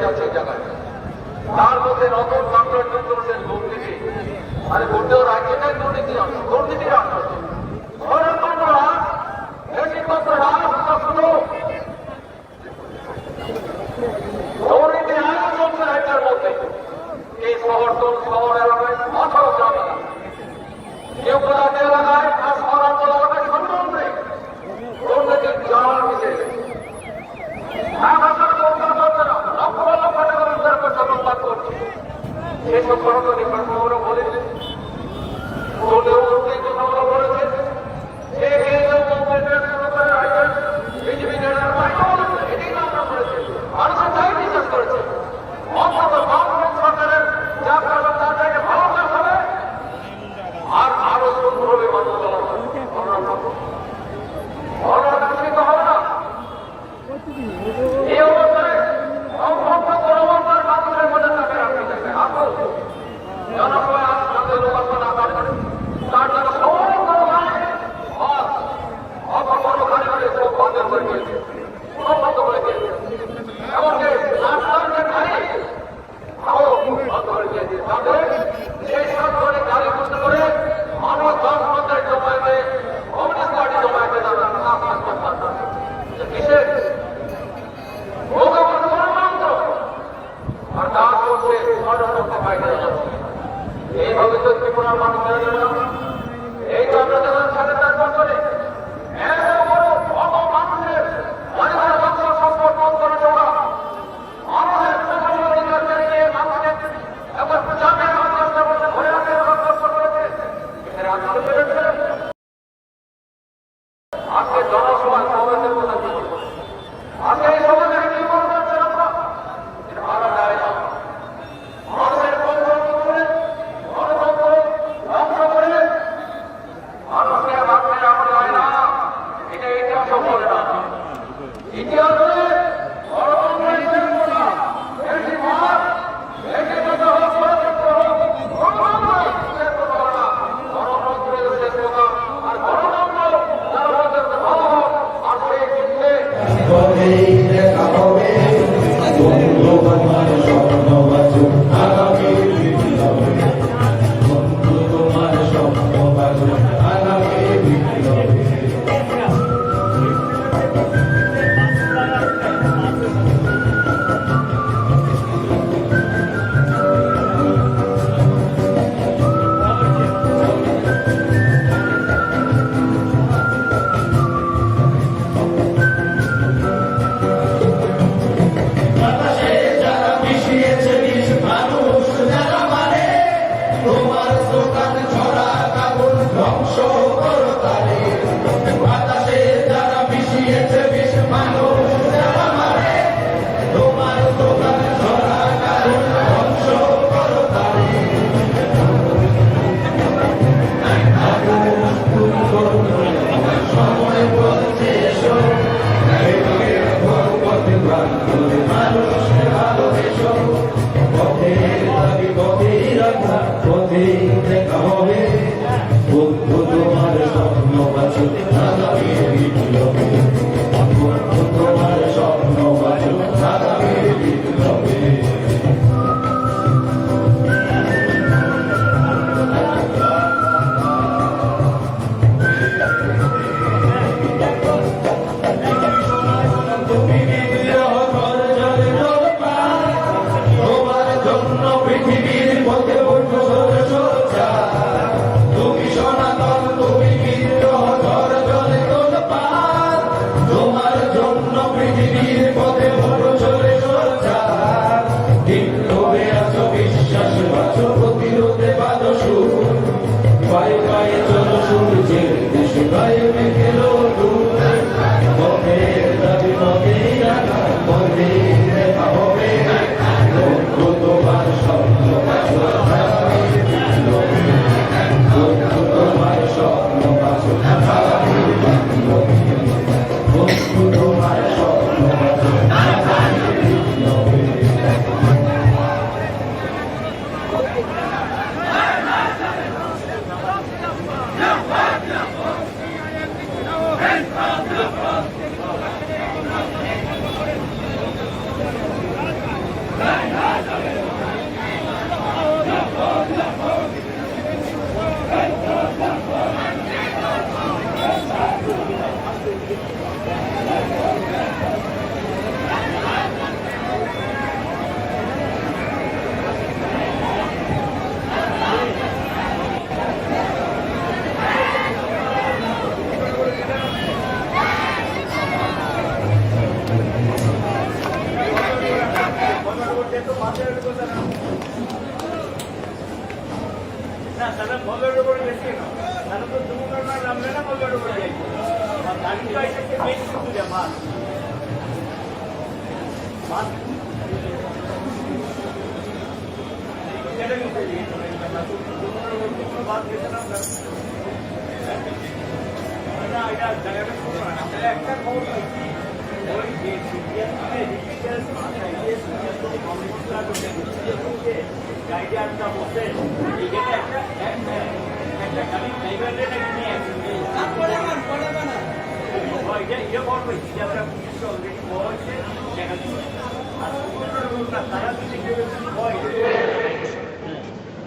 যাচ্ছে এই জায়গায়। তার মধ্যে নতুন বাংলার যুক্তরাষ্ট্রের দুর্নীতি, আরে ভোটেও রাজ্যটাই দুর্নীতি আছে, দুর্নীতির আসছে দুর্নীতি আইন চলছে রাজ্যের মধ্যে। এই শহরতল শহর এলাকায় অথবা গ্রামে কেউ প্রজাতি এলাকায় আর শহরাঞ্চল এলাকায় সন্মন্ত্রী দুর্নীতির জাল মিশে লক্ষ লক্ষ টাকা রোজগার করছে, অনুবাদ করছে। সেসব সরকারি কর্মীরা বলেছে, বলেছে বিজেপি নেতার এটাই আমরা করেছে, মানুষের তাই বিশ্বাস করেছে। অন্তত বামফ্রন্ট সরকারের যা করবে তার চাইতে ভালো কাজ হবে আর আরো সুন্দরভাবে মানুষ চলা হবে। তো হবে না এই অবস্থায় গণমান্তার মানুষের মধ্যে তাকে রাখতে চাইবে। আসল জনসভায় আজ যাতে লোকাত্ম না পারে তার জন্য বন্ধ করে দিয়েছে, বন্ধ করে দিয়েছে। এমনকি রাস্তার গাড়ি বন্ধ করে দিয়েছে, যাতে সেই সব করে গাড়ি বন্ধ করে মানুষ 10 ঘন্টায় জমায়েতে কমিউনিস্ট পার্টি জমায়েতে কিসের আর কাজ করছে এইভাবে তো ত্রিপুরার মানুষ এই তো আমরা যখন 4.5 বছরে আজকে জনসভায় সমাজের কথা কি বলবো, আজকে এই সমাজে কি বলতে পারছেন আমরা, এটা ভালো যায় না। মানুষের গণতন্ত্র করে গণতন্ত্র ধ্বংস করে মানুষকে ভাবতে রাখা যায় না, এটা ইতিহাস বলে না। ইতিহাসে গণতন্ত্রের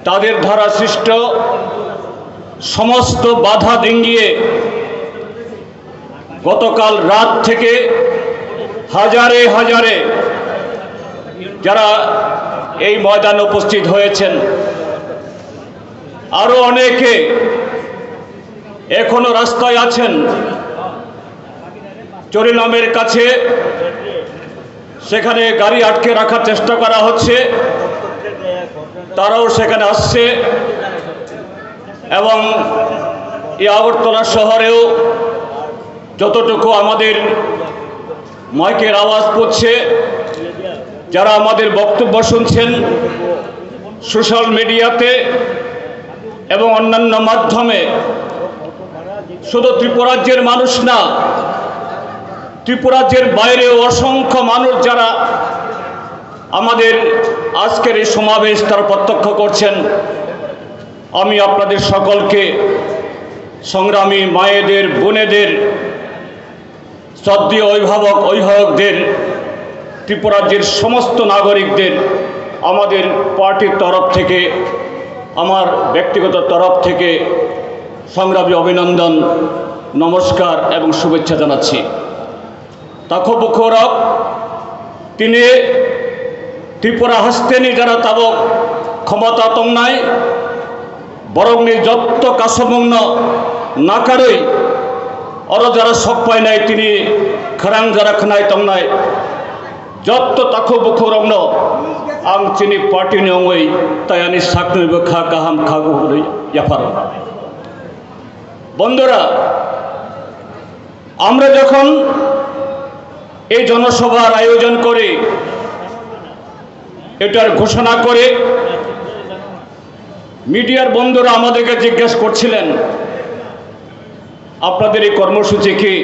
তাদের দ্বারা সৃষ্ট সমস্ত বাধা ডিঙ্গিয়ে গতকাল রাত থেকে হাজারে হাজারে যারা এই ময়দানে উপস্থিত হয়েছেন, আরো অনেকে এখনো রাস্তায় আছেন। চরিলামের কাছে সেখানে গাড়ি আটকে রাখার চেষ্টা করা হচ্ছে, তারাও সেখানে আসছে এবং এই আগরতলা শহরেও যতটুকু আমাদের মাইকের আওয়াজ পড়ছে, যারা আমাদের বক্তব্য শুনছেন সোশ্যাল মিডিয়াতে এবং অন্যান্য মাধ্যমে, শুধু ত্রিপুরাজ্যের মানুষ না, ত্রিপুরাজ্যের বাইরেও অসংখ্য মানুষ যারা আমাদের আজকের এই সমাবেশ তারা প্রত্যক্ষ করছেন, আমি আপনাদের সকলকে, সংগ্রামী মায়েদের, বোনেদের, শ্রদ্ধেয় অভিভাবকদের, ত্রিপুরাজ্যের সমস্ত নাগরিকদের আমাদের পার্টির তরফ থেকে, আমার ব্যক্তিগত তরফ থেকে সংগ্রামী অভিনন্দন, নমস্কার এবং শুভেচ্ছা জানাচ্ছি। তাকো বুখরব তিনি ত্রিপুরা হাসতেনি যারা তাবক ক্ষমতা তং নাই বরংনি যত কাসমগ্ন নাকারই অর যারা সক পায় নাই তিনি খারাং যারা খানায় তং নাই যত তাকো বুখরগ্ন আং চিনি পার্টি নঙ্গই তাই আনি সাকনইব খা কাহাম খাগো ইয়াফার। বন্ধুরা, আমরা যখন এই জনসভার আয়োজন করে এটার ঘোষণা করে মিডিয়ার বন্ধুরা আমাদেরকে জিজ্ঞেস করছিলেন আপনাদের এই কর্মসূচি কি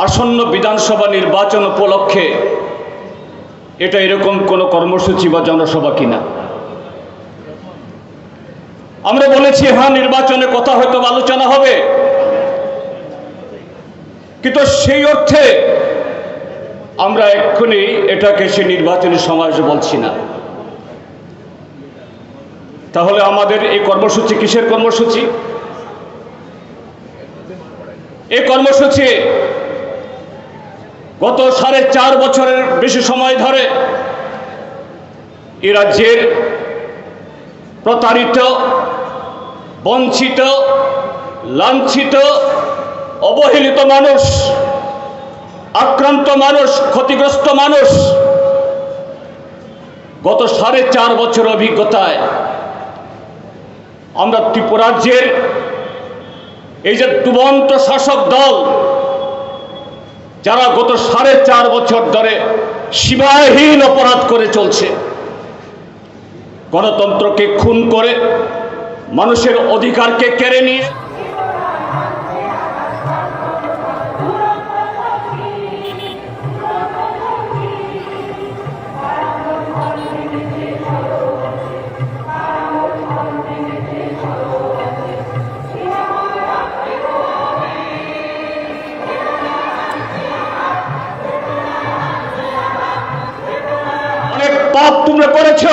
আসন্ন বিধানসভা নির্বাচন উপলক্ষে এটা এরকম কোনো কর্মসূচি বা জনসভা কিনা। আমরা বলেছি হ্যাঁ, নির্বাচনের কথা হয়তো আলোচনা হবে, কিন্তু সেই অর্থে আমরা এক্ষুনি এটাকে সে নির্বাচনী সমাবেশ বলছি না। তাহলে আমাদের এই কর্মসূচি কিসের কর্মসূচি? এই কর্মসূচি গত 4.5 বছরের বেশি সময় ধরে এই রাজ্যের প্রতারিত, বঞ্চিত, লাঞ্ছিত, অবহেলিত মানুষ, আক্রান্ত মানুষ, ক্ষতিগ্রস্ত মানুষ গত 4.5 বছর অভিজ্ঞতায় আমরা ত্রিপুরাজ্যের এই যে দুবন্ত শাসক দল যারা গত 4.5 বছর ধরে সীমাহীন অপরাধ করে চলছে, গণতন্ত্রকে খুন করে, মানুষের অধিকারকে কেড়ে নিয়ে অনেক পাপ তোমরা করেছ,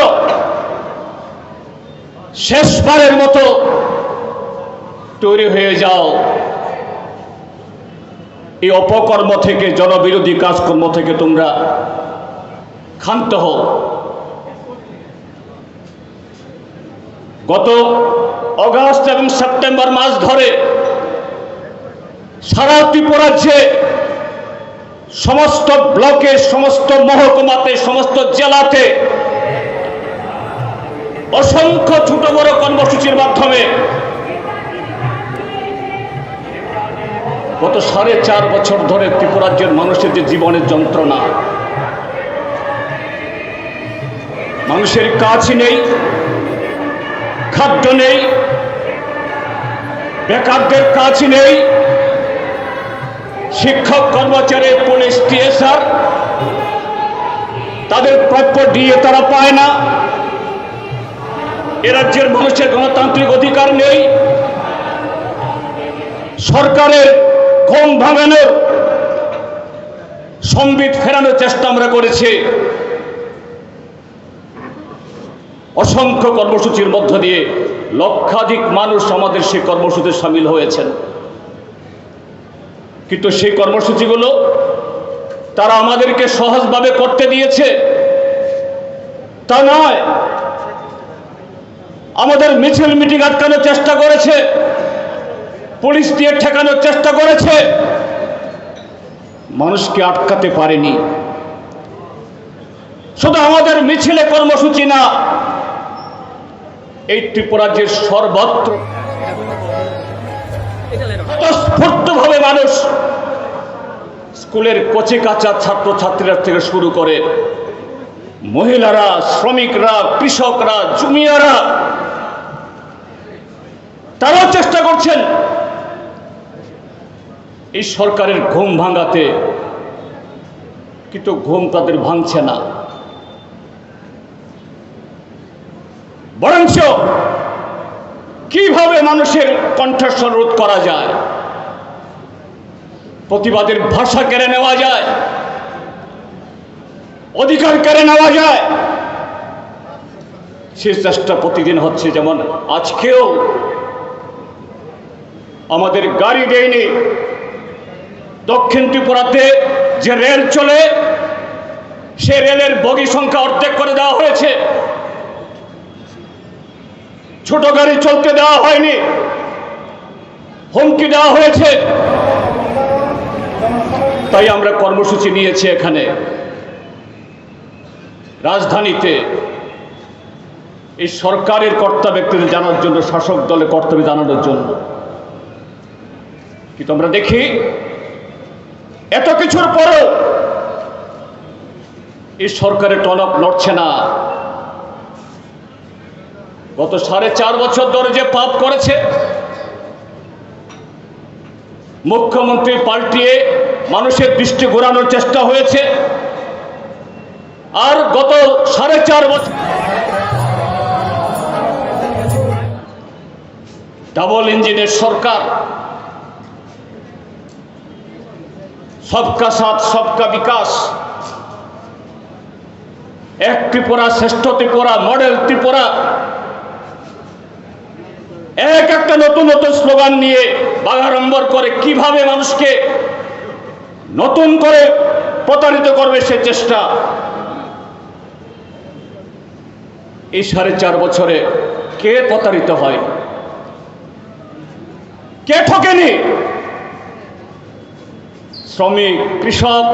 শেষবারের মতো তৈরি হয়ে যাও, এই অপকর্ম থেকে, জনবিরোধী কাজকর্ম থেকে তোমরা ক্ষান্ত হও। গত অগাস্ট এবং সেপ্টেম্বর মাস ধরে সারা ত্রিপুরাজ্যে সমস্ত ব্লকে, সমস্ত মহকুমাতে, সমস্ত জেলাতে অসংখ্য ছোট বড় কর্মসূচির মাধ্যমে গত 4.5 বছর ধরে ত্রিপুরাজ্যের মানুষের যে জীবনের যন্ত্রণা, মানুষের কাজ নেই, খাদ্য নেই, বেকারদের কাজ নেই, শিক্ষক, কর্মচারী, পুলিশ, টিএসআর তাদের প্রাপ্য দিয়ে তারা পায় না। এ রাজ্যের মানুষের গণতান্ত্রিক অধিকার নেই। সরকারের ঘুম ভাঙানোর, সংবিত ফেরানোর চেষ্টা আমরা করেছি। অসংখ্য কর্মসূচির মধ্য দিয়ে লক্ষাধিক মানুষ আমাদের সেই কর্মসূচিতে সামিল হয়েছেন। কিন্তু সেই কর্মসূচিগুলো তারা আমাদেরকে সহজভাবে করতে দিয়েছে তা নয়। আমাদের মিছিল মিটিং আটকানোর চেষ্টা করেছে, পুলিশ দিয়ে ঠেকানোর চেষ্টা করেছে, মানুষকে আটকাতে পারেনি। শুধু আমাদের মিছিলে কর্মসূচি না, এই ত্রিপুরাজ্যের সর্বত্র স্ফূর্তভাবে মানুষ, স্কুলের কচি কাঁচা ছাত্রছাত্রীরা থেকে শুরু করে মহিলারা, শ্রমিকরা, কৃষকরা, জুমিয়ারা, তারাও চেষ্টা করছেন এই সরকারের ঘুম ভাঙাতে, কিন্তু ঘুম তাদের ভাঙছে না। বরঞ্চ কিভাবে মানুষের কণ্ঠস্বর রোধ করা যায়, প্রতিবাদের ভাষা কেড়ে নেওয়া যায়, অধিকার কেড়ে নেওয়া যায়, সে চেষ্টা প্রতিদিন হচ্ছে। যেমন আজকেও আমাদের গাড়ি দেয়নি, দক্ষিণ ত্রিপুরাতে যে রেল চলে সে রেলের বগি সংখ্যা অর্ধেক করে দেওয়া হয়েছে, ছোট গাড়ি চলতে দেওয়া হয়নি, হুমকি দেওয়া হয়েছে। তাই আমরা কর্মসূচি নিয়েছি এখানে রাজধানীতে, এই সরকারের কর্তা ব্যক্তিদের জানার জন্য, শাসক দলের কর্তব্য জানানোর জন্য। কিন্তু আমরা দেখি এত কিছুর পরেও এই সরকারের টনক নড়ছে না। গত 4.5 বছর ধরে যে পাপ করেছে, মুখ্যমন্ত্রী পাল্টিয়ে মানুষের দৃষ্টি ঘোরানোর চেষ্টা হয়েছে। আর গত 4.5 বছর ডাবল ইঞ্জিনের সরকার, সবকা সাথ সবকা বিকাশ, এক ত্রিপুরা শ্রেষ্ঠ ত্রিপুরা, মডেল ত্রিপুরা, একটা নতুন নতুন স্লোগান নিয়ে বাগাড়ম্বর করে কিভাবে মানুষকে নতুন করে প্রতারিত করবে সে চেষ্টা। এই 4.5 বছরে কে প্রতারিত হয়, কে ঠকেনি? শ্রমিক, কৃষক,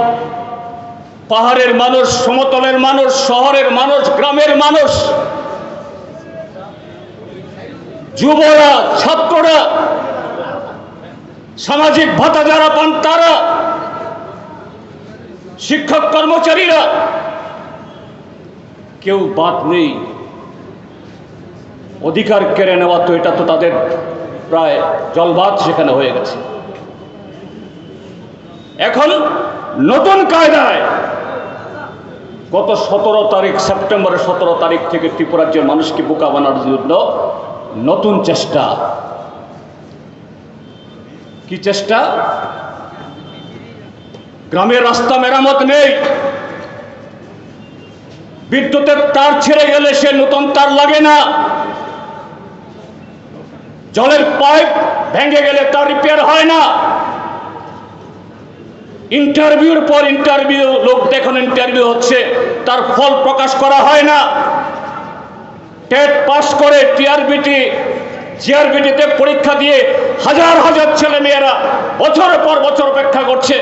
পাহাড়ের মানুষ, সমতলের মানুষ, শহরের মানুষ, গ্রামের মানুষ, যুবরা, ছাত্ররা, সামাজিক ভাতা যারা পান তারা, শিক্ষক কর্মচারীরা, কেউ বাদ নেই। অধিকার কেড়ে নেওয়া তো এটা তো তাদের প্রায় জলবাদ সেখানে হয়ে গেছে। এখন নতুন কায়দায় গত 17 তারিখ, সেপ্টেম্বরের 17 তারিখ থেকে ত্রিপুরাজ্যের মানুষকে বোকা বানানোর জন্য নতুন চেষ্টা। কি চেষ্টা? গ্রামের রাস্তা মেরামত নেই, বিদ্যুতের তার ছিঁড়ে গেলে সে নতুন তার লাগে না, জলের পাইপ ভেঙে গেলে তার রিপেয়ার হয় না, ইন্টারভিউর পর ইন্টারভিউ, লোক দেখুন ইন্টারভিউ হচ্ছে, তার ফল প্রকাশ করা হয় না। টেট পাস করে টিআরবিটি, জিআরবিটিতে পরীক্ষা দিয়ে হাজার হাজার ছেলে মেয়েরা বছরের পর বছর অপেক্ষা করছে।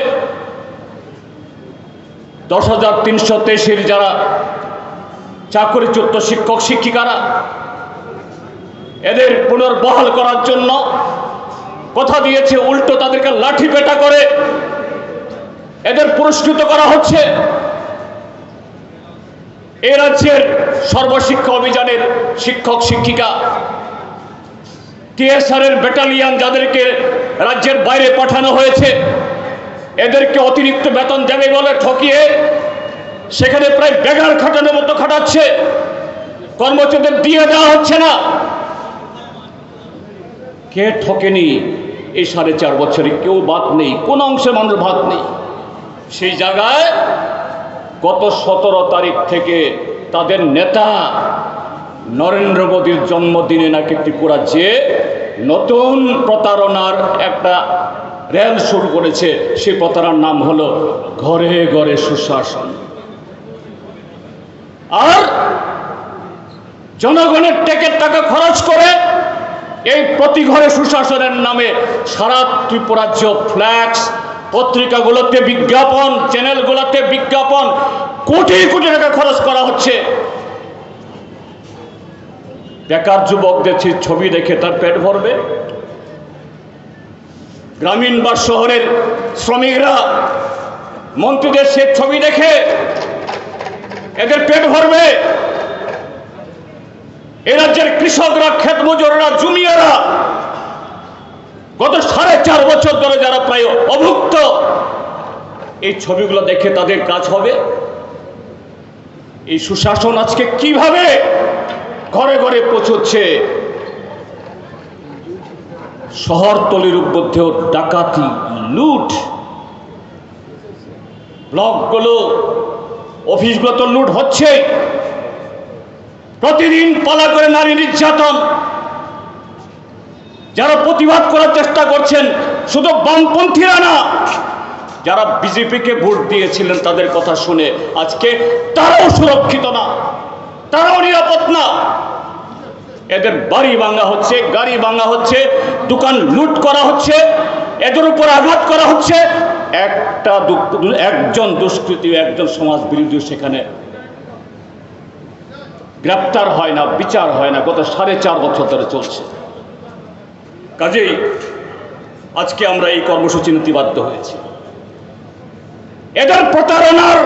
10,383 যারা চাকরিচ্যুত শিক্ষক শিক্ষিকারা, এদের পুনর্বহাল করার জন্য কথা দিয়েছে, উল্টো তাদেরকে লাঠি পেটা করে এদের পুরস্কৃত করা হচ্ছে। এই রাজ্যের সর্বশিক্ষা অভিযানের শিক্ষক শিক্ষিকা, টিএসআর-এর ব্যাটালিয়ান যাদেরকে রাজ্যের বাইরে পাঠানো হয়েছে, এদেরকে অতিরিক্ত বেতন দেবে বলে ঠকিয়ে সেখানে প্রায় বেগার খাটানোর মতো খাটাচ্ছে, কর্মচারীদের দিয়ে দেওয়া হচ্ছে না। কে ঠকেনি? এই 4.5 বছরে কেউ বাদ নেই, কোন অংশের মানুষ বাদ নেই। সেই জায়গায় গত 17 তারিখ থেকে তাদের নেতা নরেন্দ্র মোদীর জন্মদিনে নাকি ত্রিপুরা যে নতুন প্রতারণার একটা রেল শুরু করেছে। সেই প্রতারণার নাম হলো ঘরে ঘরে সুশাসন। আর জনগণের ট্যাক্সের টাকা খরচ করে এই প্রতি ঘরে সুশাসনের নামে সারা ত্রিপুরাজ্য ফ্ল্যাক্স, পত্রিকাগুলোতে বিজ্ঞাপন, চ্যানেলগুলোতে বিজ্ঞাপন, কোটি কোটি টাকা খরচ করা হচ্ছে। বেকার যুবকদের ছবি দেখে তার পেট ভরবে? গ্রামীণ বা শহরের শ্রমিকরা মন্ত্রীদের সে ছবি দেখে এদের পেট ভরবে? এ রাজ্যের কৃষকরা, ক্ষেত মজুররা, জমিয়ারা গত 4.5 বছর ধরে যারা প্রায় অভুক্ত, এই ছবিগুলো দেখে তাদের কাজ হবে? এই সুশাসন আজকে কিভাবে ঘরে ঘরে পৌঁছচ্ছে? শহরতলির মধ্যেও ডাকাতি, লুট, ব্লকগুলো, অফিসগুলো তো লুট হচ্ছে। প্রতিদিন পালা করে নারী নির্যাতন। যারা প্রতিবাদ করার চেষ্টা করছেন শুধু বামপন্থীরা না, যারা বিজেপিকে ভোট দিয়েছিলেন তাদের কথা শুনে আজকে তারাও সুরক্ষিত না, তারাও নিরাপদ না। এদের বাড়ি ভাঙা হচ্ছে, গাড়ি ভাঙা হচ্ছে, দোকান লুট করা হচ্ছে, এদের উপর আঘাত করা হচ্ছে। একজন দুষ্কৃতী, একজন সমাজ বিরোধী সেখানে গ্রেপ্তার হয় না, বিচার হয় না। গত 4.5 বছর ধরে চলছে। কাজেই আজকে আমরা এই কর্মসূচি নিতে বাধ্য হয়েছি। এদের প্রতারণার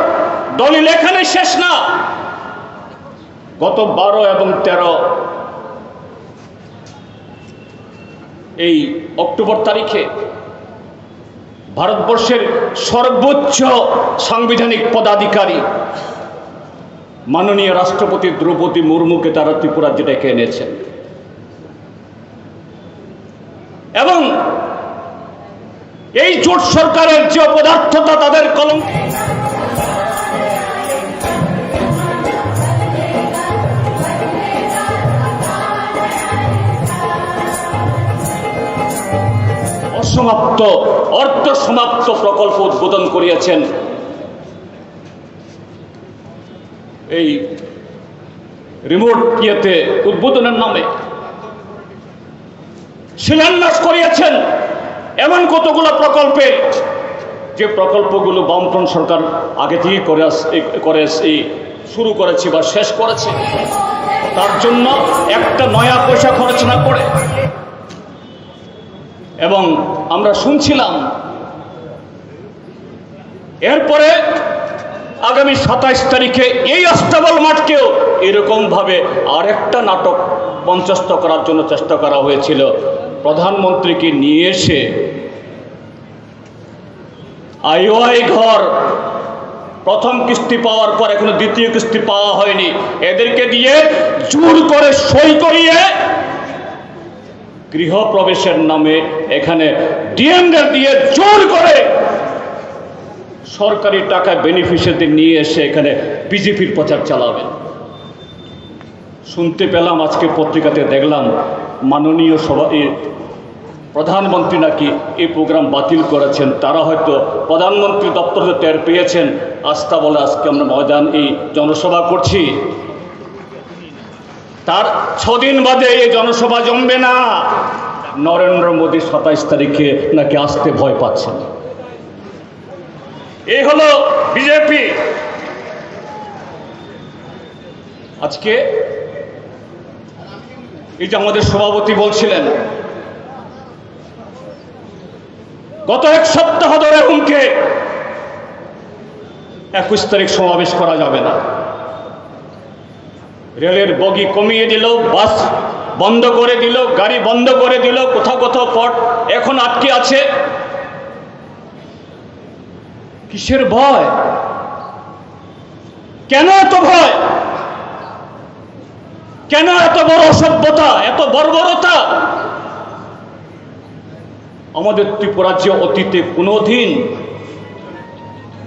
দলিল এখানে শেষ না। গত 12 এবং 13 এই অক্টোবর তারিখে ভারতবর্ষের সর্বোচ্চ সাংবিধানিক পদাধিকারী মাননীয় রাষ্ট্রপতি দ্রৌপদী মুর্মুকে তারা ত্রিপুরা ডেকে এনেছেন এবং এই জোট সরকারের যে অপদার্থতা তাদের কলঙ্ক অসমাপ্ত, অর্ধ সমাপ্ত প্রকল্প উদ্বোধন করিয়েছেন। এই রিমোট ইয়েতে উদ্বোধনের নামে শিলান্যাস করিয়েছেন এমন কতগুলো প্রকল্পের, যে প্রকল্পগুলো বামফ্রন্ট সরকার আগে থেকেই করে শুরু করেছে বা শেষ করেছে। তার জন্য একটা নয়া পয়সা খরচ না করে। এবং আমরা শুনছিলাম এরপরে আগামী 27 তারিখে এই আস্তাবল মাঠকেও এরকমভাবে আরেকটা নাটক মঞ্চস্থ করার জন্য চেষ্টা করা হয়েছিল। প্রধানমন্ত্রীকে নিয়ে এসে আইওআই ঘর প্রথম কিস্তি পাওয়ার পর এখনো দ্বিতীয় কিস্তি পাওয়া হয়নি, এদেরকে দিয়ে জোর করে সই করিয়ে গৃহপ্রবেশের নামে এখানে ডিএমদের দিয়ে জোর করে সরকারি টাকায় বেনিফিশিয়ারিদের নিয়ে এসে এখানে বিজেপির প্রচার চালাবেন। শুনতে পেলাম আজকে পত্রিকাতে দেখলাম মাননীয় প্রধানমন্ত্রী নাকি এই প্রোগ্রাম বাতিল করেছেন। তারা হয়তো প্রধানমন্ত্রী দপ্তরে টের পেয়েছেন, আস্থা বলে আজকে আমরা ময়দান এই জনসভা করছি। তার 6 দিন বাদে এই জনসভা জমবে না। নরেন্দ্র মোদী 27 তারিখে নাকি আসতে ভয় পাচ্ছেন। এই হলো বিজেপি। আজকে এই যে আমাদের সভাপতি বলছিলেন গত এক সপ্তাহ ধরে হুমকে 21 তারিখ সমাবেশ করা যাবে না, রেলের বগি কমিয়ে দিল, বাস বন্ধ করে দিল, গাড়ি বন্ধ করে দিল, কোথাও কোথাও পথ এখন আটকে আছে। কিসের ভয়? কেন এত ভয়? কেন এত বড় অসভ্যতা, এত বর্বরতা? আমাদের ত্রিপুরাজ্যে অতীতে কোনোদিন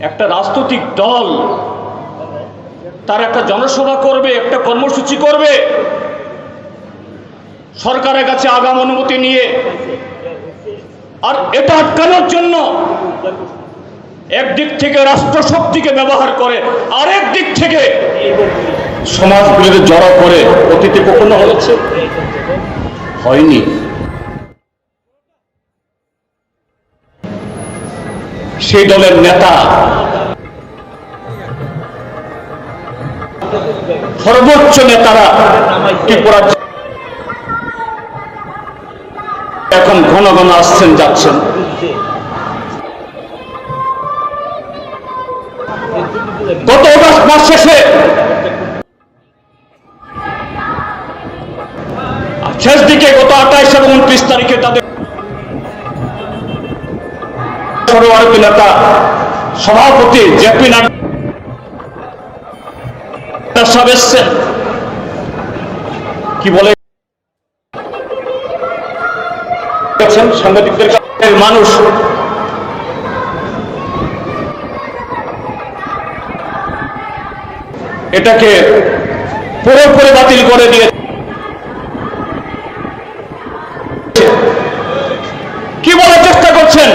একটা রাজনৈতিক দল তার একটা জনসভা করবে, একটা কর্মসূচি করবে, সরকারের কাছে আগাম অনুমতি নিয়ে, আর এটা আটকানোর জন্য একদিক থেকে রাষ্ট্রশক্তিকে ব্যবহার করে, আরেক দিক থেকে সমাজ বিরোধী জড়ো করে অতীতে কখনো হয়েছে? হয়নি। সেই দলের নেতা সর্বোচ্চ নেতারা ত্রিপুরা এখন ঘন ঘন আসছেন যাচ্ছেন। গত অগস্ট মাস শেষে শেষ দিকে গত 28 এবং 29 তারিখে তাদের সর্বভারতীয় নেতা সভাপতি জেপি নাড্ডা সাহেব এসছেন। কি বলে সাংবাদিকদের কাছে? মানুষ এটাকে পুরোপুরি বাতিল করে দিয়েছে। কি বলার চেষ্টা করছেন?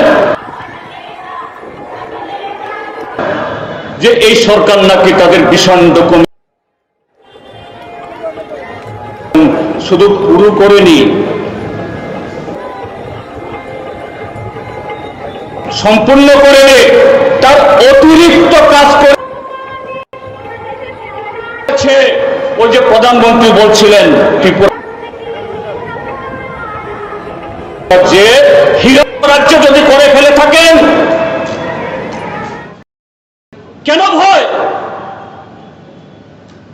যে এই সরকার নাকি তাদের ভীষণ ডকুমেন্ট শুধু পুরো করেনি, সম্পূর্ণ করেনি, তার অতিরিক্ত কাজ করেছে। ওই যে প্রধানমন্ত্রী বলছিলেন ত্রিপুরা যে হীরা রাজ্য যদি করে ফেলে থাকেন, কেন ভয়?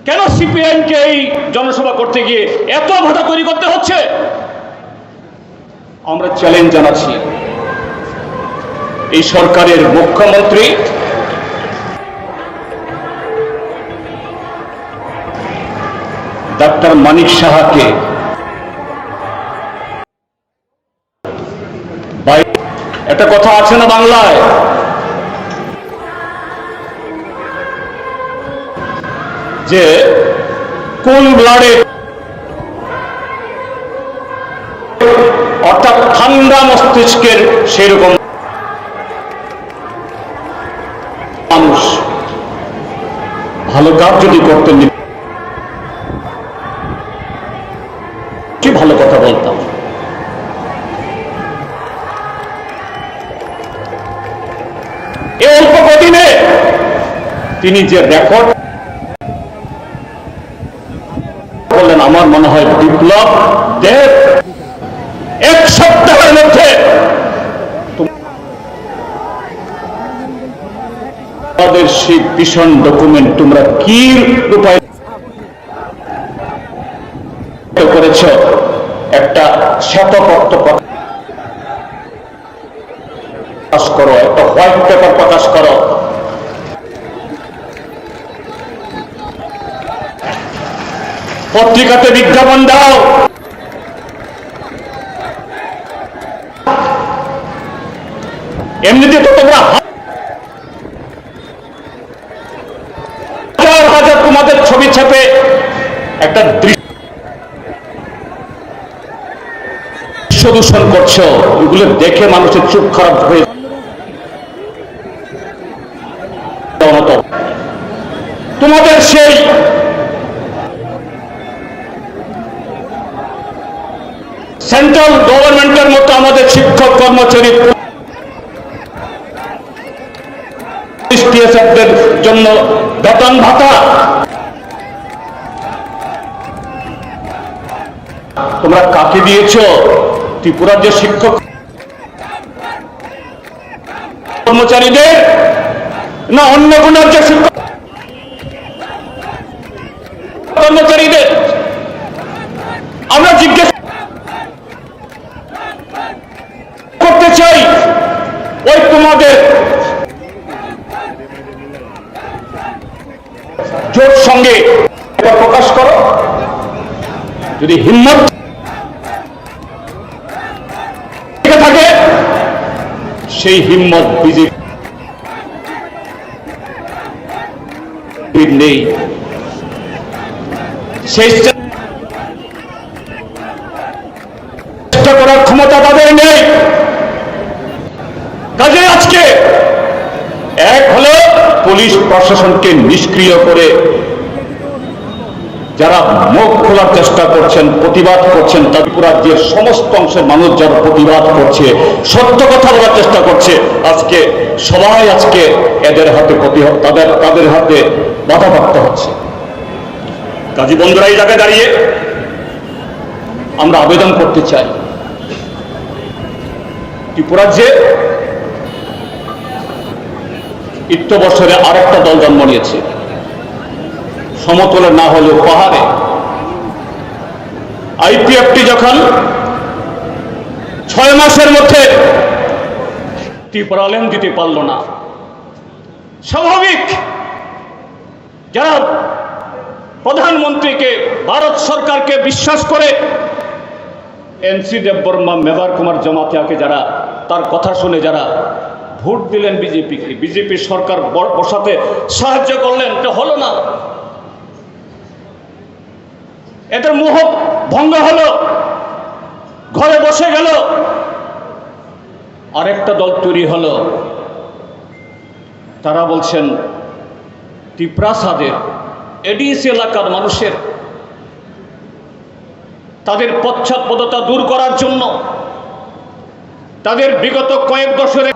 কেন সিপিএমকে এই জনসভা করতে গিয়ে এত বাধা তৈরি করতে হচ্ছে? আমরা চ্যালেঞ্জ জানাচ্ছি এই সরকারের মুখ্যমন্ত্রী ডাক্তার মানিক সাহাকে একটা কথা আছে না বাংলায়, যে কুল ব্লাডে অর্থাৎ ঠান্ডা মস্তিষ্কের সেরকম মানুষ ভালো কাজ যদি করতেন, কি ভালো কথা বলতাম। এই অল্প কদিনে তিনি যে রেকর্ড বললেন, আমার মনে হয় বিপ্লব দেব এক সপ্তাহের মধ্যে তোমাদের সেই ভীষণ ডকুমেন্ট তোমরা কি উপায় করেছ, একটা শ্বেতপত্র প্রকাশ করো, একটা হোয়াইট পেপার প্রকাশ করো। পত্রিকাতে বিজ্ঞাপন দাও, এমনিতে তো তোমরা হাজার হাজার তোমাদের ছবি ছাপে একটা দৃশ্য দূষণ করছো, ওগুলো দেখে মানুষের চোখ খারাপ হয়ে তোমাদের সেই সেন্ট্রাল গভর্নমেন্টের মতো আমাদের শিক্ষক কর্মচারী বিএসএফদের জন্য বেতন ভাতা। তোমরা কাকে দিয়েছ? ত্রিপুরার যে শিক্ষক কর্মচারীদের, না অন্য কোন রাজ্যের শিক্ষক কর্মচারীদের? আমরা জিজ্ঞেস করতে চাই, ওই তোমাদের জোট সঙ্গে প্রকাশ করো, যদি হিম্মত থাকে সেই হিম্মত বিজেপি নেই, সেই চেষ্টা করার ক্ষমতা তাদের নেই। কাজে আজকে এক হলো পুলিশ প্রশাসনকে নিষ্ক্রিয় করে যারা মুখ খোলার চেষ্টা করছেন, প্রতিবাদ করছেন, ত্রিপুরার যে সমস্ত অংশের মানুষ যারা প্রতিবাদ করছে, সত্য কথা বলার চেষ্টা করছে, আজকে সবাই আজকে এদের হাতে তাদের হাতে বাধাপ্রাপ্ত হচ্ছে। কাজী বন্ধুরা, এই জায়গায় দাঁড়িয়ে আমরা আবেদন করতে চাই, ত্রিপুরার যে ইত্য বছরে আরেকটা দল জন্ম নিয়েছে, সমতলে না হলেও পাহাড়ে। আইপিএফটি যখন 6 মাসের মধ্যে ত্রিপুরা ল্যান্ড দিতে পারল না, স্বাভাবিক যারা প্রধানমন্ত্রীকে, ভারত সরকারকে বিশ্বাস করে, এনসি দেববর্মা, মেবার কুমার জমাতিয়াকে যারা তার কথা শুনে যারা ভোট দিলেন বিজেপিকে, বিজেপি সরকার বসাতে সাহায্য করলেন, এটা হলো না। এদের মোহ ভঙ্গ হলো, ঘরে বসে গেল, আরেকটা দল তৈরি হলো। তারা বলছেন ত্রিপ্রাসাদের এডিসি এলাকার মানুষের তাদের পশ্চাৎপদতা দূর করার জন্য, তাদের বিগত কয়েক দশরে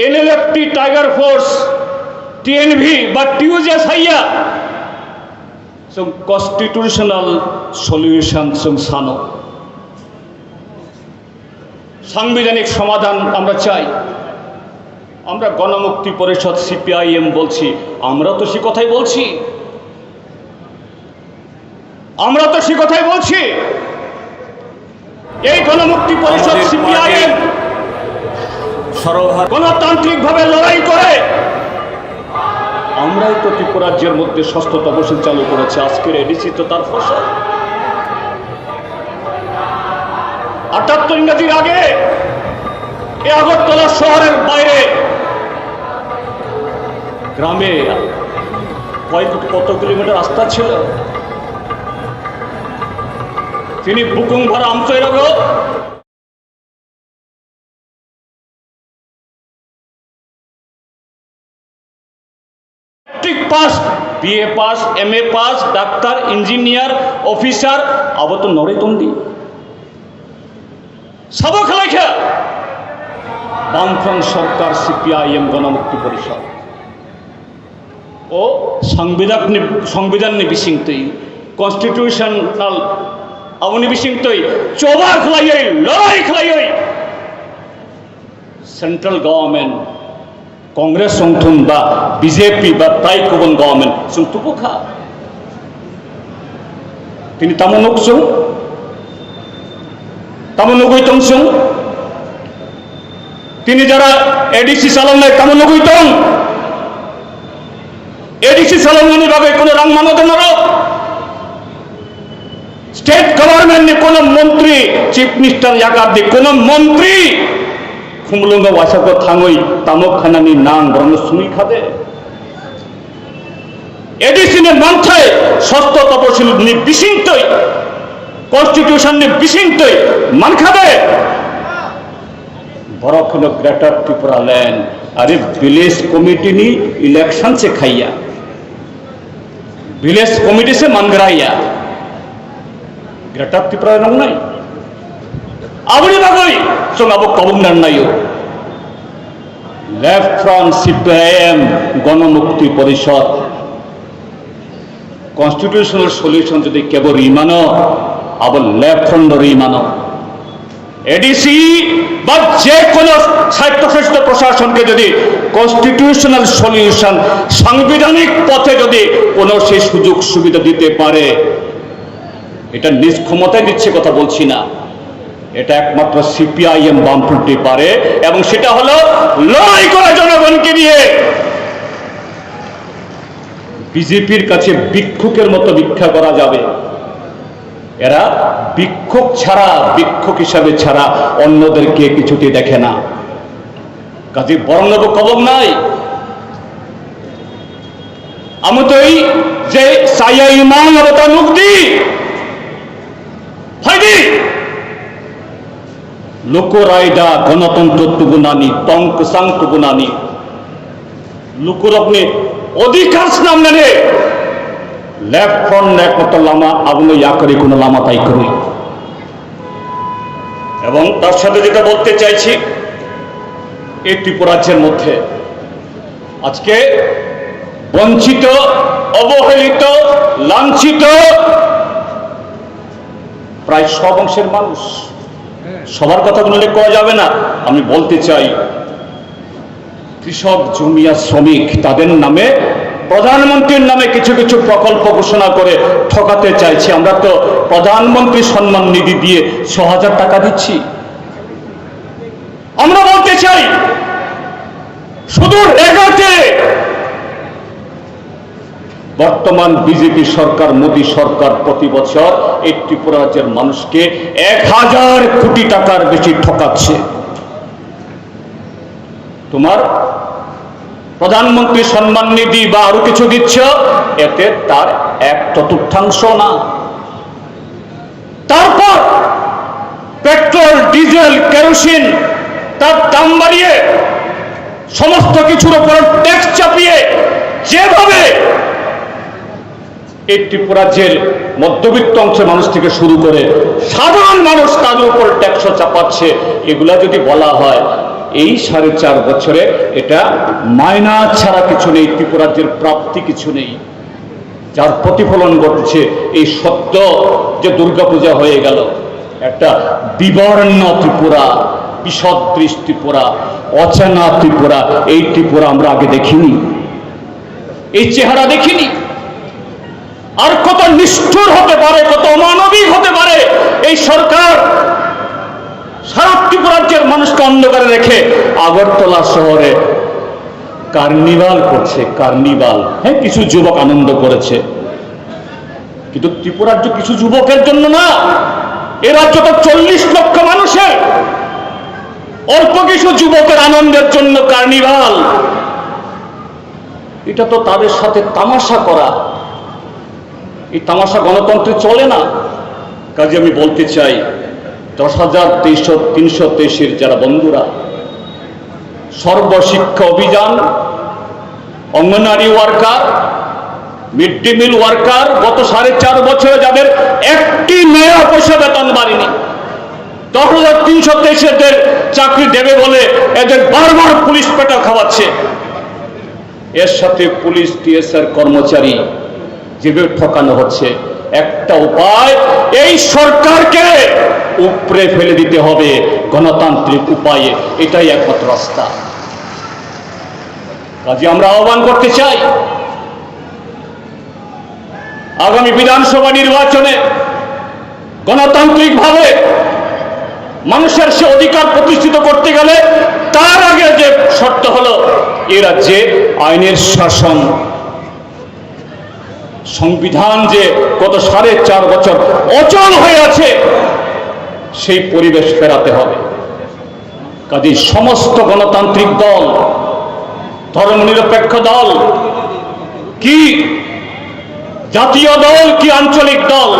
এনএলএফটি, টাইগার ফোর্স, টিএনভি বা টিউজেস হাইয়া কনস্টিটিউশনাল সলিউশন সানো, সাংবিধানিক সমাধান আমরা চাই। আমরা গণমুক্তি পরিষদ সিপিআইএম বলছি, আমরা তো সে কথাই বলছি, এই গণমুক্তি পরিষদ সিপিআইএম গণতান্ত্রিক ভাবে লড়াই করে আমরাই তো ত্রিপুরা রাজ্যের মধ্যে ষষ্ঠ তহসিল চালু করেছে। আজকের এডিসি তো তার ফসল। 78 ইংরেজির আগে এই আগরতলা শহরের বাইরে গ্রামে কত কিলোমিটার রাস্তা ছিল? তিনি বুকুং ভরা আমচৈরাগ pass, BA pass, MA pass, doctor, engineer, officer, আবার তো নরেতন্দি সবক লেখা বামফ্রন্ট সরকার, সিপিআইএম, গণমুক্তি পরিষদ ও সংবিধান নিবিসিংতই, কনস্টিটিউশনাল নিবিসিংতই চোবা খেলাই, লড়াই খেলাই সেন্ট্রাল গভর্নমেন্ট, কংগ্রেস সংঠন বা বিজেপি বা তাই কবন গভর্নমেন্ট সংতুপো খা তিনি তামনগৈতং তিনি যারা এডিসি চালান তামনগৈতং এডিসি চালানি ভাবে কোনো রাং মানদণ্ডর স্টেট গভর্নমেন্ট কোন মন্ত্রী, চিফ মিনিস্টার ইয়াকাদি কোন মন্ত্রী খুমলুঙ্গ ওয়াসাক থাঙ্গই তামক খানানি নাং ব্রহ্ম সুমি খাদে এডিসিনে মানথায় ষষ্ঠ তপশিল বিশিংতই, কনস্টিটিউশন বিশিংতই মান খাদে বরখন গ্রেটার ত্রিপুরা ল্যান্ড। আরে विलेज कमिटी नी इलेक्शन से खाइया, विलेज कमिटी से मन कराइया, ग्रेटर त्रिपुरा नाम नहीं आवड़ी बागोई संग अब कबुंग नायो লেফট ফ্রন্ট, সিপিআইএম, গণমুক্তি পরিষদ, কনস্টিটিউশনাল সলিউশন যদি কেবল ইমানো আবার লেফট ফ্রন্ট ইমানো এডিসি বা যে কোনো স্বায়ত্তশাসিত প্রশাসনকে যদি কনস্টিটিউশনাল সলিউশন সাংবিধানিক পথে যদি কোনো সেই সুযোগ সুবিধা দিতে পারে, এটা নিজ ক্ষমতায় দিচ্ছে কথা বলছি না, এটা একমাত্র সিপিআইএম বামফ্রন্টই পারে, এবং সেটা হলো লড়াই করা জনগণকে নিয়ে। বিজেপির কাছে ভিক্ষুকের মতো ভিক্ষা করা যাবে, এরা ভিক্ষুক ছাড়া, ভিক্ষুক হিসাবে ছাড়া অন্যদেরকে কিছুতেই দেখে না। কাজে বরংনব খবর নাই। আমি তো এই যে সাইয়া ইমান অবতা মুক্তি হয়নি লোকরাইডা গণতন্ত্র টুগুনানি টঙ্ক সাং টুগুনানি লোকর আপনি অধিকার নাম নেনে লেফট ফ্রন্ট একমাত্র লামা আপনি ইয়া করে কোনো লামা তাই করি। এবং তার সাথে যেটা বলতে চাইছি, এই ত্রিপুরাজ্যের মধ্যে আজকে বঞ্চিত, অবহেলিত, লাঞ্ছিত প্রায় সব অংশের মানুষ। সবার কথা উল্লেখ করা যাবে না। আমি বলতে চাই, কৃষক, জমিয়া, শ্রমিক, তাদের নামে প্রধানমন্ত্রীর নামে কিছু কিছু প্রকল্প ঘোষণা করে ঠকাতে চাইছি। আমরা তো প্রধানমন্ত্রী সম্মান নিধি দিয়ে ৬০০০ টাকা দিচ্ছি। আমরা বলতে চাই, শুধু রেগাতে বর্তমান বিজেপি সরকার, মোদী সরকার প্রতি বছর এই ত্রিপুরা রাজ্যের মানুষকে ১০০০ কোটি টাকার বেশি ঠকাচ্ছে। তোমার প্রধানমন্ত্রী সম্মান নিধি বা আরো কিছু দিচ্ছ, এতে তার ১/৪ না। তারপর পেট্রোল, ডিজেল, কেরোসিন তার দাম বাড়িয়ে সমস্ত কিছুর উপর ট্যাক্স চাপিয়ে যেভাবে এই ত্রিপুরাজ্যের মধ্যবিত্ত অংশের মানুষ থেকে শুরু করে সাধারণ মানুষ তাদের উপর ট্যাক্স চাপাচ্ছে, এগুলা যদি বলা হয় এই ৪.৫ বছরে এটা মাইনাস ছাড়া কিছু নেই, ত্রিপুরাজ্যের প্রাপ্তি কিছু নেই। যার প্রতিফলন ঘটছে এই সত্য যে দুর্গাপূজা হয়ে গেল, একটা বিবর্ণ ত্রিপুরা, বিসদৃশ ত্রিপুরা, অচেনা ত্রিপুরা, এই ত্রিপুরা আমরা আগে দেখিনি, এই চেহারা দেখিনি। আর কত নিষ্ঠুর হতে পারে, কত অমানবিক হতে পারে এই সরকার, সারা ত্রিপুরাজ্যের মানুষকে অন্ধকারে রেখে আগরতলা শহরে কার্নিভাল করছে। কার্নিভাল, হ্যাঁ, কিছু যুবক আনন্দ করেছে, কিন্তু ত্রিপুরাজ্য কিছু যুবকের জন্য না, এ রাজ্য তো ৪০ লক্ষ মানুষের, অল্প কিছু যুবকের আনন্দের জন্য কার্নিভাল। এটা তো তাদের সাথে তামাশা করা। এই তামাশা গণতন্ত্রে চলে না। কাজে আমি বলতে চাই, ১০,৩২৩ যারা বন্ধুরা, Sarva Shiksha Abhiyan, anganwadi worker, mid day meal worker, গত ৪.৫ বছরে যাদের একটি নয়া পয়সা বেতন বাড়েনি, ১০,৩২৩ চাকরি দেবে বলে এদের বারবার পুলিশ পেটা খাওয়াচ্ছে। এর সাথে পুলিশ, টিএসআর কর্মচারী যেভাবে ঠকানো হচ্ছে, একটা উপায়, এই সরকারকে উপরে ফেলে দিতে হবে গণতান্ত্রিক উপায়ে, এটাই একমাত্র রাস্তা। কাজে আমরা আহ্বান করতে চাই, আগামী বিধানসভা নির্বাচনে গণতান্ত্রিকভাবে মানুষের সে অধিকার প্রতিষ্ঠিত করতে গেলে তার আগে যে শর্ত হলো, এ রাজ্যে আইনের শাসন, সংবিধান যে গত ৪.৫ বছর অচল হয়ে আছে, সেই পরিবেশ ফেরাতে হবে। কাজে সমস্ত গণতান্ত্রিক দল, ধর্মনিরপেক্ষ দল কি, জাতীয় দল কি, আঞ্চলিক দল,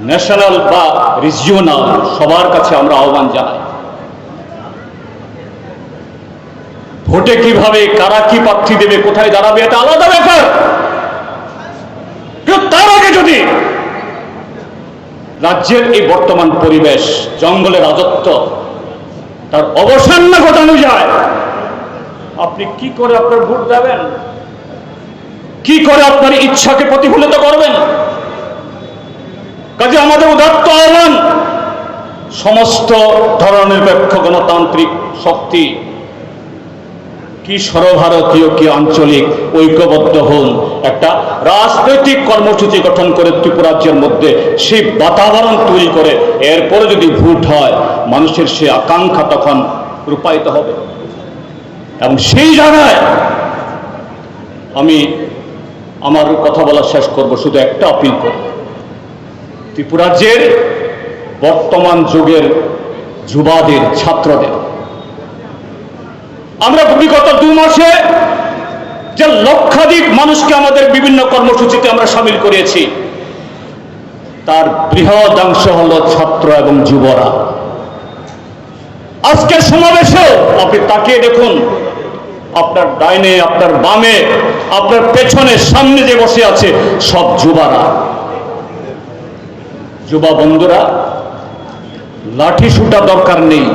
ন্যাশনাল বা রিজিওনাল, সবার কাছে আমরা আহ্বান জানাই, ভোটে কিভাবে কারা কি প্রার্থী দেবে, কোথায় দাঁড়াবে, এটা আলাদা ব্যাপার। তার আগে যদি রাজ্যের এই বর্তমান পরিবেশ, জঙ্গলের রাজত্ব, তার অবসান না ঘটানো যায়, আপনি কি করে আপনার ভোট দেবেন? কি করে আপনার ইচ্ছাকে প্রতিফলিত করবেন? কাজে আমাদের উদাত্ত আহ্বান, সমস্ত ধর্মনিরপেক্ষ গণতান্ত্রিক শক্তি, কি সর্বভারতীয় কি আঞ্চলিক, ঐক্যবদ্ধ হন, একটা রাজনৈতিক কর্মসূচি গঠন করে ত্রিপুরাজ্যের মধ্যে সেই বাতাবরণ তৈরি করে এরপরে যদি ভোট হয়, মানুষের সে আকাঙ্ক্ষা তখন রূপায়িত হবে। এবং সেই জায়গায় আমি আমার কথা বলা শেষ করব, শুধু একটা আপিল করব, ত্রিপুরাজ্যের বর্তমান যুগের যুবাদের, ছাত্রদের, আমরা বিগত 2 মাসে যে লক্ষাধিক মানুষকে আমাদের বিভিন্ন কর্মসূচিতে আমরা সামিল করেছি, তার বৃহৎ অংশ হল ছাত্র এবং যুবরা। আজকের সমাবেশেও আপনি তাকিয়ে দেখুন, আপনার ডাইনে, আপনার বামে, আপনার পেছনে, সামনে যে বসে আছে সব যুবারা। যুবা বন্ধুরা, লাঠি সুটা দরকার নেই,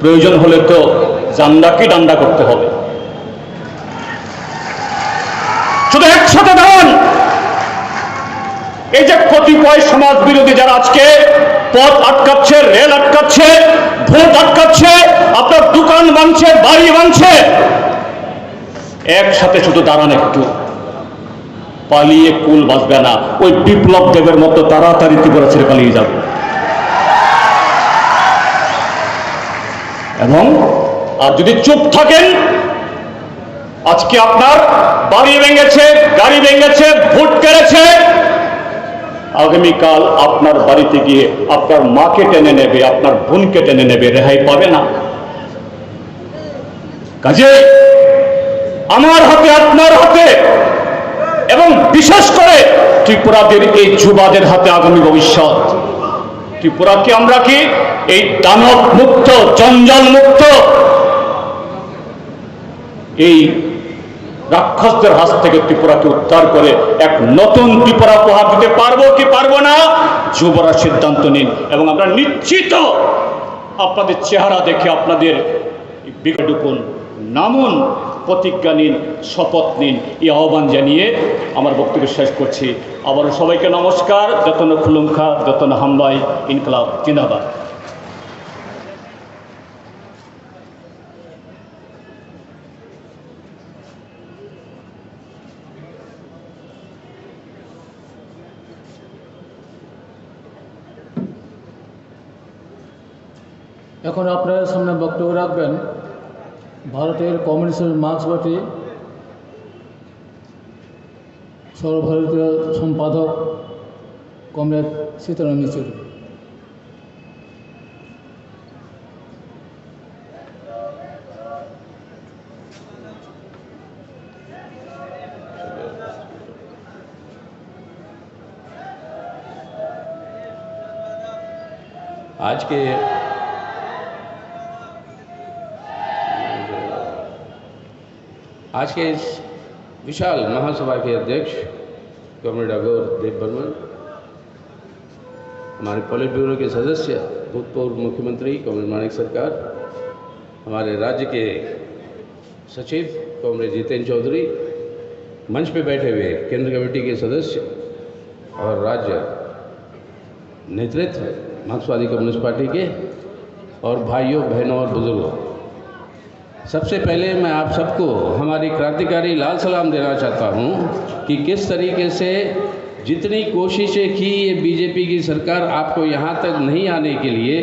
প্রয়োজন হলে তো জান্ডাকে ডান্ডা করতে হবে। শুধু একসাথে দাঁড়ান। এই যে কতিপয় সমাজ বিরোধী যারা আজকে পথ আটকাচ্ছে, রেল আটকাচ্ছে, ভোট আটকাচ্ছে, আপনার দোকান ভাঙছে, বাড়ি ভাঙছে, একসাথে শুধু দাঁড়ান একটু। পালিয়ে কুল বাঁচবে না, ওই বিপ্লব দেবের মতো তাড়াতাড়ি ত্রিপুরা ছেড়ে পালিয়ে যাবে। এবং আর যদি চুপ থাকেন, আজকে আপনার বাড়ি ভেঙেছে, গাড়ি ভেঙেছে, ভোট কেড়েছে, আগামীকাল আপনার বাড়িতে গিয়ে আপনার মাকে টেনে নেবে, আপনার বোনকে টেনে নেবে, রেহাই পাবে না। কাজে আমার হাতে, আপনার হাতে, এবং বিশেষ করে ত্রিপুরাদের এই যুবাদের হাতে আগামী ভবিষ্যৎ। ত্রিপুরাকে আমরা কি এই দানব মুক্ত, জঞ্জাল মুক্ত, এই রাক্ষসদের হাত থেকে ত্রিপুরাকে উদ্ধার করে এক নতুন ত্রিপুরা উপহার দিতে পারবো কি পারবো না, যুবরা সিদ্ধান্ত নিন। এবং আমরা নিশ্চিত আপনাদের চেহারা দেখে আপনাদের বিগডুকুন নামুন, প্রতিজ্ঞা নিন, শপথ নিন, এই আহ্বান জানিয়ে আমার বক্তব্য শেষ করছি। আবারও সবাইকে নমস্কার। যতন খুলুমখা, যতন হামবাই, ইনকলাব জিন্দাবাদ। এখন আপনাদের সামনে বক্তব্য রাখবেন ভারতের কমিউনিস্ট মার্ক্সবাদী সর্বভারতীয় সম্পাদক কমরেড সীতারাম ইয়েচুরি। आज के इस विशाल महासभा के अध्यक्ष कॉमरेड अगौर देव बर्मन, हमारे पॉलिट ब्यूरो के सदस्य भूतपूर्व मुख्यमंत्री कॉमरेड माणिक सरकार, हमारे राज्य के सचिव कॉमरेड जितेंद्र चौधरी, मंच पे बैठे हुए केंद्र कमेटी के सदस्य और राज्य नेतृत्व मार्क्सवादी कम्युनिस्ट पार्टी के, और भाइयों, बहनों और बुजुर्गों, सबसे पहले मैं आप सबको हमारी क्रांतिकारी लाल सलाम देना चाहता हूं कि किस तरीके से जितनी कोशिशें की ये बीजेपी की सरकार आपको यहां तक नहीं आने के लिए,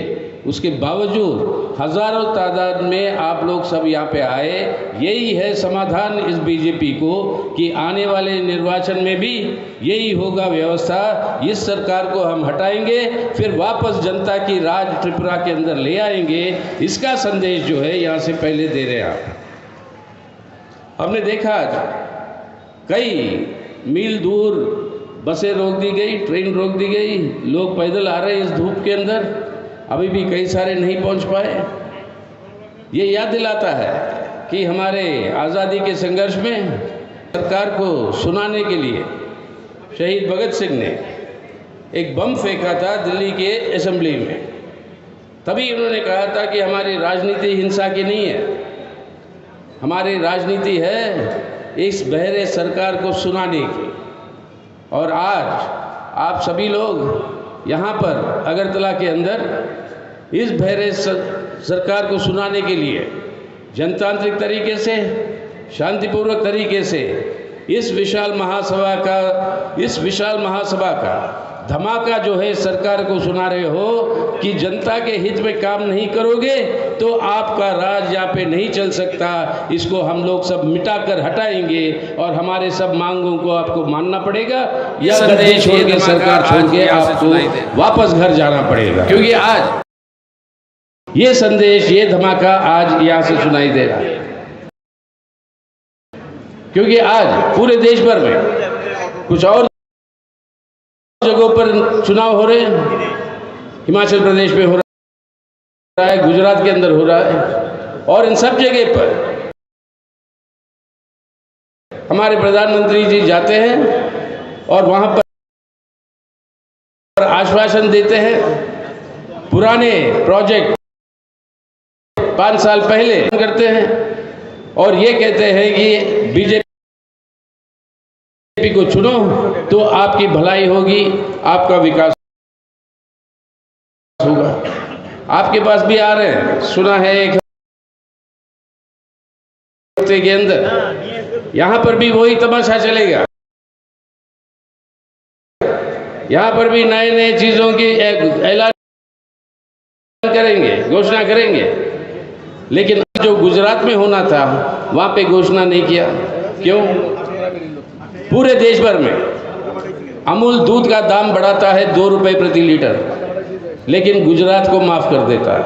उसके बावजूद हज़ारों तादाद में आप लोग सब यहाँ पे आए। यही है समाधान इस बीजेपी को कि आने वाले निर्वाचन में भी यही होगा व्यवस्था। इस सरकार को हम हटाएंगे, फिर वापस जनता की राज त्रिपुरा के अंदर ले आएंगे। इसका संदेश जो है यहाँ से पहले दे रहे हैं आप। हमने देखा कई मील दूर बसें रोक दी गई, ट्रेन रोक दी गई, लोग पैदल आ रहे इस धूप के अंदर, अभी भी कई सारे नहीं पहुंच पाए। ये याद दिलाता है कि हमारे आज़ादी के संघर्ष में सरकार को सुनाने के लिए शहीद भगत सिंह ने एक बम फेंका था दिल्ली के असेंबली में। तभी उन्होंने कहा था कि हमारी राजनीति हिंसा की नहीं है, हमारी राजनीति है इस बहरे सरकार को सुनाने की। और आज आप सभी लोग यहाँ पर अगरतला के अंदर इस बहरे सरकार को सुनाने के लिए जनतांत्रिक तरीके से, शांतिपूर्वक तरीके से इस विशाल महासभा का धमाका जो है सरकार को सुना रहे हो कि जनता के हित में काम नहीं करोगे तो आपका राज यहाँ पे नहीं चल सकता। इसको हम लोग सब मिटाकर हटाएंगे और हमारे सब मांगों को आपको मानना पड़ेगा या प्रदेश छोड़ के, सरकार छोड़ के आपको वापस घर जाना पड़ेगा। क्योंकि आज ये संदेश, ये धमाका आज यहाँ से सुनाई दे रहा है। क्योंकि आज पूरे देश भर में कुछ और जगहों पर चुनाव हो रहे हैं, हिमाचल प्रदेश में हो रहा है, गुजरात के अंदर हो रहा है, और इन सब जगह पर हमारे प्रधानमंत्री जी जाते हैं और वहां पर आश्वासन देते हैं। पुराने प्रोजेक्ट 5 साल पहले करते हैं और ये कहते हैं कि बीजेपी को चुनो तो आपकी भलाई होगी, आपका विकास होगा। आपके पास भी आ रहे हैं, सुना है एक हफ्ते के अंदर यहां पर भी वही तमाशा चलेगा। यहां पर भी नए नए चीजों की ऐलान करेंगे, घोषणा करेंगे, लेकिन जो गुजरात में होना था वहां पे घोषणा नहीं किया। क्यों? पूरे देश भर में अमूल दूध का दाम बढ़ाता है 2 रुपए प्रति लीटर, लेकिन गुजरात को माफ कर देता है।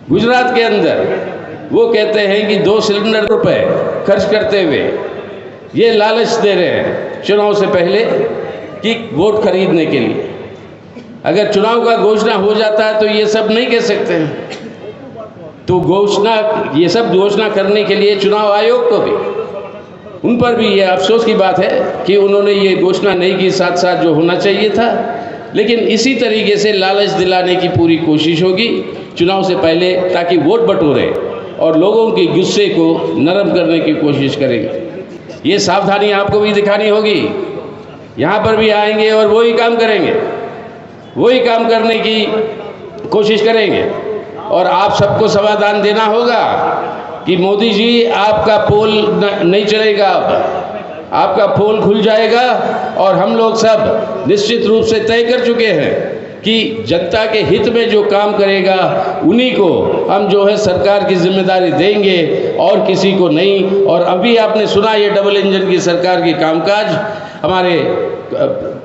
गुजरात के अंदर वो कहते हैं कि 2 सिलेंडर रुपए खर्च करते हुए ये लालच दे रहे हैं चुनाव से पहले कि वोट खरीदने के लिए। अगर चुनाव का घोषणा हो जाता है तो ये सब नहीं कह सकते हैं। तो ये सब घोषणा करने के लिए चुनाव आयोग को भी, उन पर भी ये अफसोस की बात है कि उन्होंने ये घोषणा नहीं की साथ साथ जो होना चाहिए था। लेकिन इसी तरीके से लालच दिलाने की पूरी कोशिश होगी चुनाव से पहले, ताकि वोट बटोरे और लोगों के गुस्से को नरम करने की कोशिश करेंगे। ये सावधानी आपको भी दिखानी होगी। यहाँ पर भी आएंगे और वही काम करेंगे, वही काम करने की कोशिश करेंगे। और आप सबको समाधान देना होगा कि मोदी जी आपका पोल नहीं चलेगा, आपका पोल खुल जाएगा। और हम लोग सब निश्चित रूप से तय कर चुके हैं कि जनता के हित में जो काम करेगा उन्हीं को हम जो है सरकार की जिम्मेदारी देंगे और किसी को नहीं। और अभी आपने सुना ये डबल इंजन की सरकार की कामकाज हमारे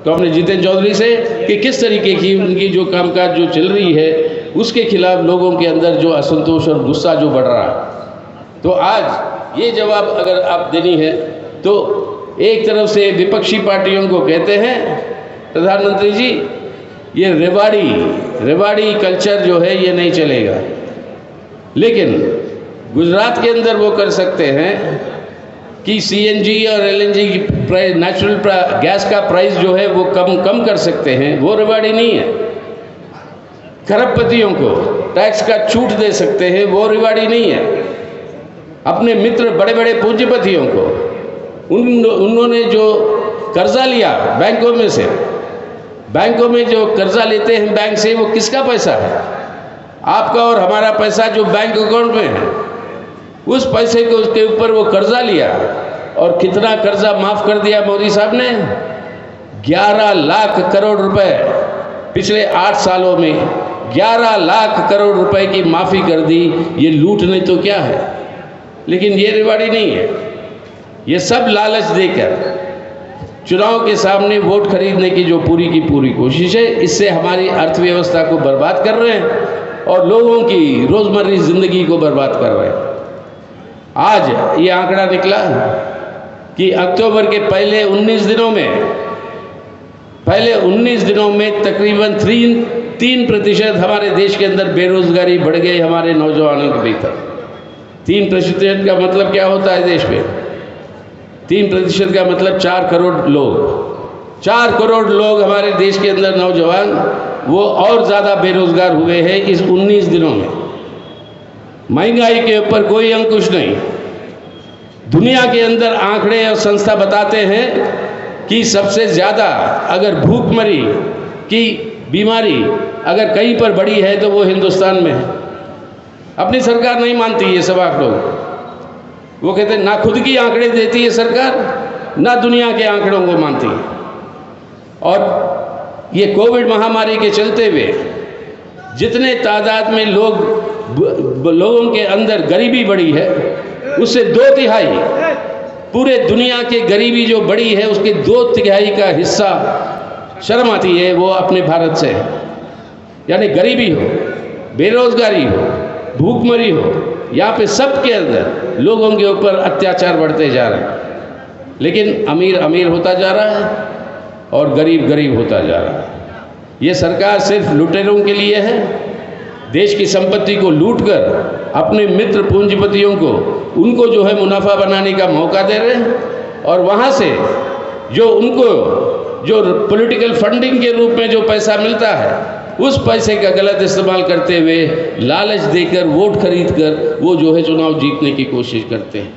कॉमरेड जितेंद्र चौधरी से कि किस तरीके की उनकी जो कामकाज जो चल रही है उसके खिलाफ लोगों के अंदर जो असंतोष और गुस्सा जो बढ़ रहा है। तो आज ये जवाब अगर आप देनी है तो एक तरफ से विपक्षी पार्टियों को कहते हैं प्रधानमंत्री जी ये रेवाड़ी कल्चर जो है ये नहीं चलेगा, लेकिन गुजरात के अंदर वो कर सकते हैं कि सीएनजी और एलएनजी की प्राइस, नेचुरल गैस का प्राइस जो है वो कम कर सकते हैं। वो रेवाड़ी नहीं है। खरबपतियों को टैक्स का छूट दे सकते हैं, वो रेवाड़ी नहीं है। अपने मित्र बड़े बड़े पूंजीपतियों को उन्होंने जो कर्जा लिया बैंकों में से, बैंकों में जो कर्जा लेते हैं बैंक से, वो किसका पैसा है? आपका और हमारा पैसा जो बैंक अकाउंट में है, उस पैसे को उसके ऊपर वो कर्जा लिया। और कितना कर्जा माफ कर दिया मोदी साहब ने? 11 लाख करोड़ रुपए पिछले 8 सालों में 11 लाख करोड़ रुपए की माफी कर दी। ये लूट नहीं तो क्या है? लेकिन ये रेवाड़ी नहीं है। ये सब लालच देकर चुनाव के सामने वोट खरीदने की जो पूरी की पूरी कोशिश है, इससे हमारी अर्थव्यवस्था को बर्बाद कर रहे हैं और लोगों की रोजमर्रा जिंदगी को बर्बाद कर रहे हैं। आज ये आंकड़ा निकला कि अक्टूबर के पहले 19 दिनों में तकरीबन 3% हमारे देश के अंदर बेरोजगारी बढ़ गई हमारे नौजवानों के भीतर। 3% का मतलब क्या होता है देश में? 3% का मतलब 4 करोड़ लोग। 4 करोड़ लोग हमारे देश के अंदर नौजवान वो और ज़्यादा बेरोजगार हुए हैं इस 19 दिनों में। महंगाई के ऊपर कोई अंकुश नहीं। दुनिया के अंदर आंकड़े और संस्था बताते हैं कि सबसे ज़्यादा अगर भूखमरी की बीमारी अगर कहीं पर बढ़ी है तो वो हिंदुस्तान में है। अपनी सरकार नहीं मानती ये सब आंकड़ों, वो कहते हैं ना खुद की आंकड़े देती है सरकार, ना दुनिया के आंकड़ों को मानती है। और ये कोविड महामारी के चलते हुए जितने तादाद में लोगों के अंदर गरीबी बढ़ी है, उससे 2/3 पूरे दुनिया के गरीबी जो बढ़ी है उसके 2/3 का हिस्सा, शर्म आती है, वो अपने भारत से है। यानी गरीबी हो, बेरोजगारी हो, भूखमरी हो, यहाँ पे सबके अंदर लोगों के ऊपर अत्याचार बढ़ते जा रहे हैं। लेकिन अमीर अमीर होता जा रहा है और गरीब गरीब होता जा रहा है। ये सरकार सिर्फ लुटेरों के लिए है। देश की संपत्ति को लूटकर अपने मित्र पूंजीपतियों को, उनको जो है मुनाफा बनाने का मौका दे रहे हैं, और वहाँ से जो उनको जो पॉलिटिकल फंडिंग के रूप में जो पैसा मिलता है, उस पैसे का गलत इस्तेमाल करते हुए लालच देकर वोट खरीद कर वो जो है चुनाव जीतने की कोशिश करते हैं।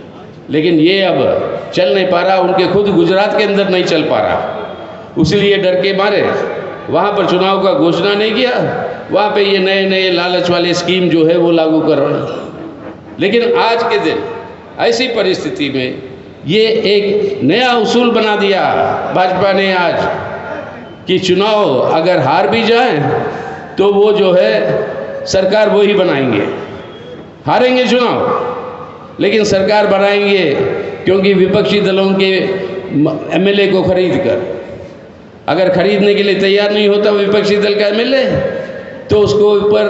लेकिन ये अब चल नहीं पा रहा, उनके खुद गुजरात के अंदर नहीं चल पा रहा, इसलिए डर के मारे वहाँ पर चुनाव का घोषणा नहीं किया, वहाँ पे ये नए नए लालच वाले स्कीम जो है वो लागू कर रहे हैं। लेकिन आज के दिन ऐसी परिस्थिति में ये एक नया उसूल बना दिया भाजपा ने आज कि चुनाव अगर हार भी जाए तो वो जो है सरकार वो ही बनाएंगे। हारेंगे चुनाव लेकिन सरकार बनाएंगे, क्योंकि विपक्षी दलों के एमएलए को खरीद कर, अगर खरीदने के लिए तैयार नहीं होता विपक्षी दल का एमएलए, तो उसको ऊपर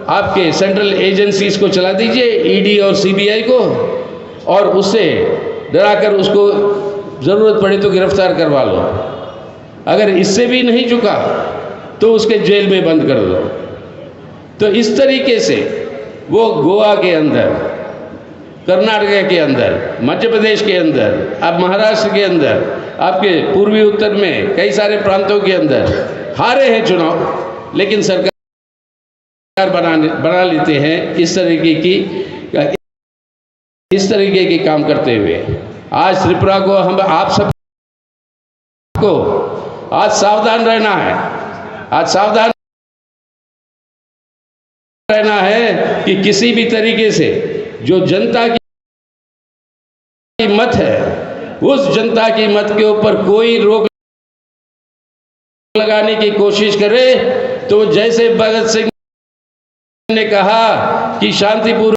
आपके सेंट्रल एजेंसीज को चला दीजिए, ईडी और सीबीआई को, और उससे डराकर उसको ज़रूरत पड़े तो गिरफ्तार करवा लो। अगर इससे भी नहीं चुका तो उसके जेल में बंद कर दो। तो इस तरीके से वो गोवा के अंदर, कर्नाटक के अंदर, मध्य प्रदेश के अंदर, अब महाराष्ट्र के अंदर, आपके पूर्वी उत्तर में कई सारे प्रांतों के अंदर हारे हैं चुनाव, लेकिन सरकार बना लेते हैं इस तरीके के काम करते हुए। आज त्रिपुरा को हम आप सबको आज सावधान रहना है, आज सावधान रहना है कि किसी भी तरीके से जो जनता की मत है, उस जनता की मत के ऊपर कोई रोक लगाने की कोशिश करे तो जैसे भगत सिंह ने कहा कि शांतिपूर्वक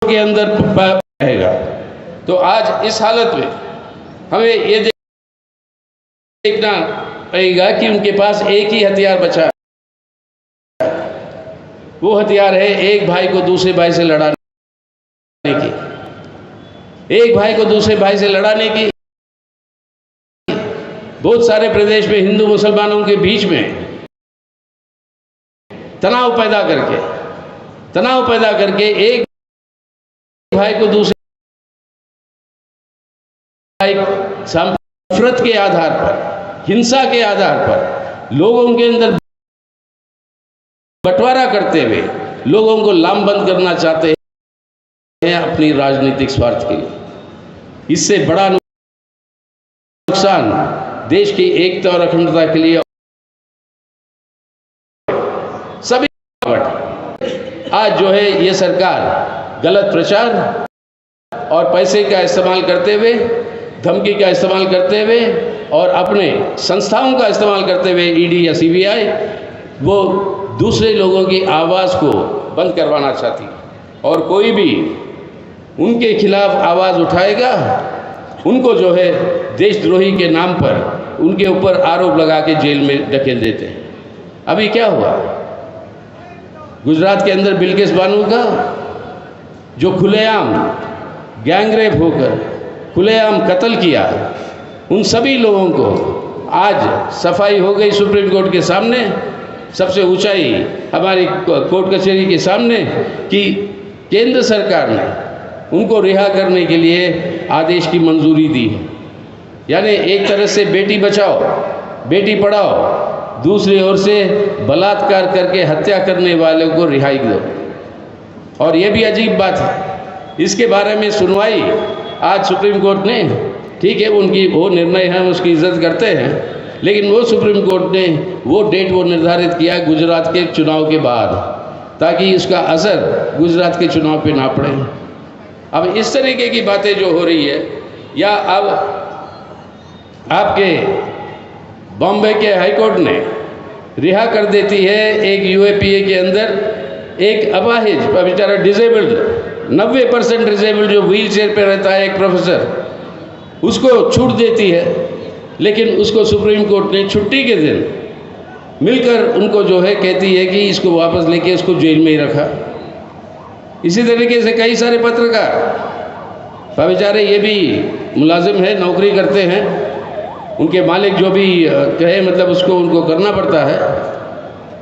के अंदर रहेगा, तो आज इस हालत में हमें ये देखना पड़ेगा कि उनके पास एक ही हथियार बचा है। वो हथियार है एक भाई को दूसरे भाई से लड़ाने की, एक भाई को दूसरे भाई से लड़ाने की। बहुत सारे प्रदेश में हिंदू मुसलमानों के बीच में तनाव पैदा करके एक भाई को दूसरे भाई नफरत के आधार पर, हिंसा के आधार पर लोगों के अंदर बंटवारा करते हुए लोगों को लामबंद करना चाहते हैं अपनी राजनीतिक स्वार्थ के लिए। इससे बड़ा नुकसान देश की एकता और अखंडता के लिए सभी। आज जो है ये सरकार गलत प्रचार और पैसे का इस्तेमाल करते हुए, धमकी का इस्तेमाल करते हुए और अपने संस्थाओं का इस्तेमाल करते हुए, ईडी या सीबीआई, वो दूसरे लोगों की आवाज़ को बंद करवाना चाहती है। और कोई भी उनके खिलाफ आवाज़ उठाएगा, उनको जो है देशद्रोही के नाम पर उनके ऊपर आरोप लगा के जेल में धकेल देते हैं। अभी क्या हुआ गुजरात के अंदर, बिल्किस बानो का जो खुलेआम गैंगरेप होकर खुलेआम कत्ल किया, उन सभी लोगों को आज सफाई हो गई सुप्रीम कोर्ट के सामने, सबसे ऊंचाई हमारी कोर्ट कचहरी के सामने, कि केंद्र सरकार ने उनको रिहा करने के लिए आदेश की मंजूरी दी है। यानी एक तरह से बेटी बचाओ बेटी पढ़ाओ, दूसरी ओर से बलात्कार करके हत्या करने वालों को रिहाई दो। और ये भी अजीब बात है इसके बारे में सुनवाई आज सुप्रीम कोर्ट ने, ठीक है उनकी वो निर्णय है, उसकी इज्जत करते हैं, लेकिन वो सुप्रीम कोर्ट ने वो डेट वो निर्धारित किया गुजरात के चुनाव के बाद, ताकि इसका असर गुजरात के चुनाव पे ना पड़े। अब इस तरीके की बातें जो हो रही है, या अब आपके बॉम्बे के हाईकोर्ट ने रिहा कर देती है एक यूएपीए के अंदर एक अपाहिज बेचारा डिसेबल्ड 90% डिसेबल्ड जो व्हील चेयर पर रहता है एक प्रोफेसर, उसको छूट देती है, लेकिन उसको सुप्रीम कोर्ट ने छुट्टी के दिन मिलकर उनको जो है कहती है कि इसको वापस लेके उसको जेल में ही रखा। इसी तरीके से कई सारे पत्रकार बेचारे ये भी मुलाजिम है, नौकरी करते हैं, उनके मालिक जो भी कहे मतलब उसको उनको करना पड़ता है,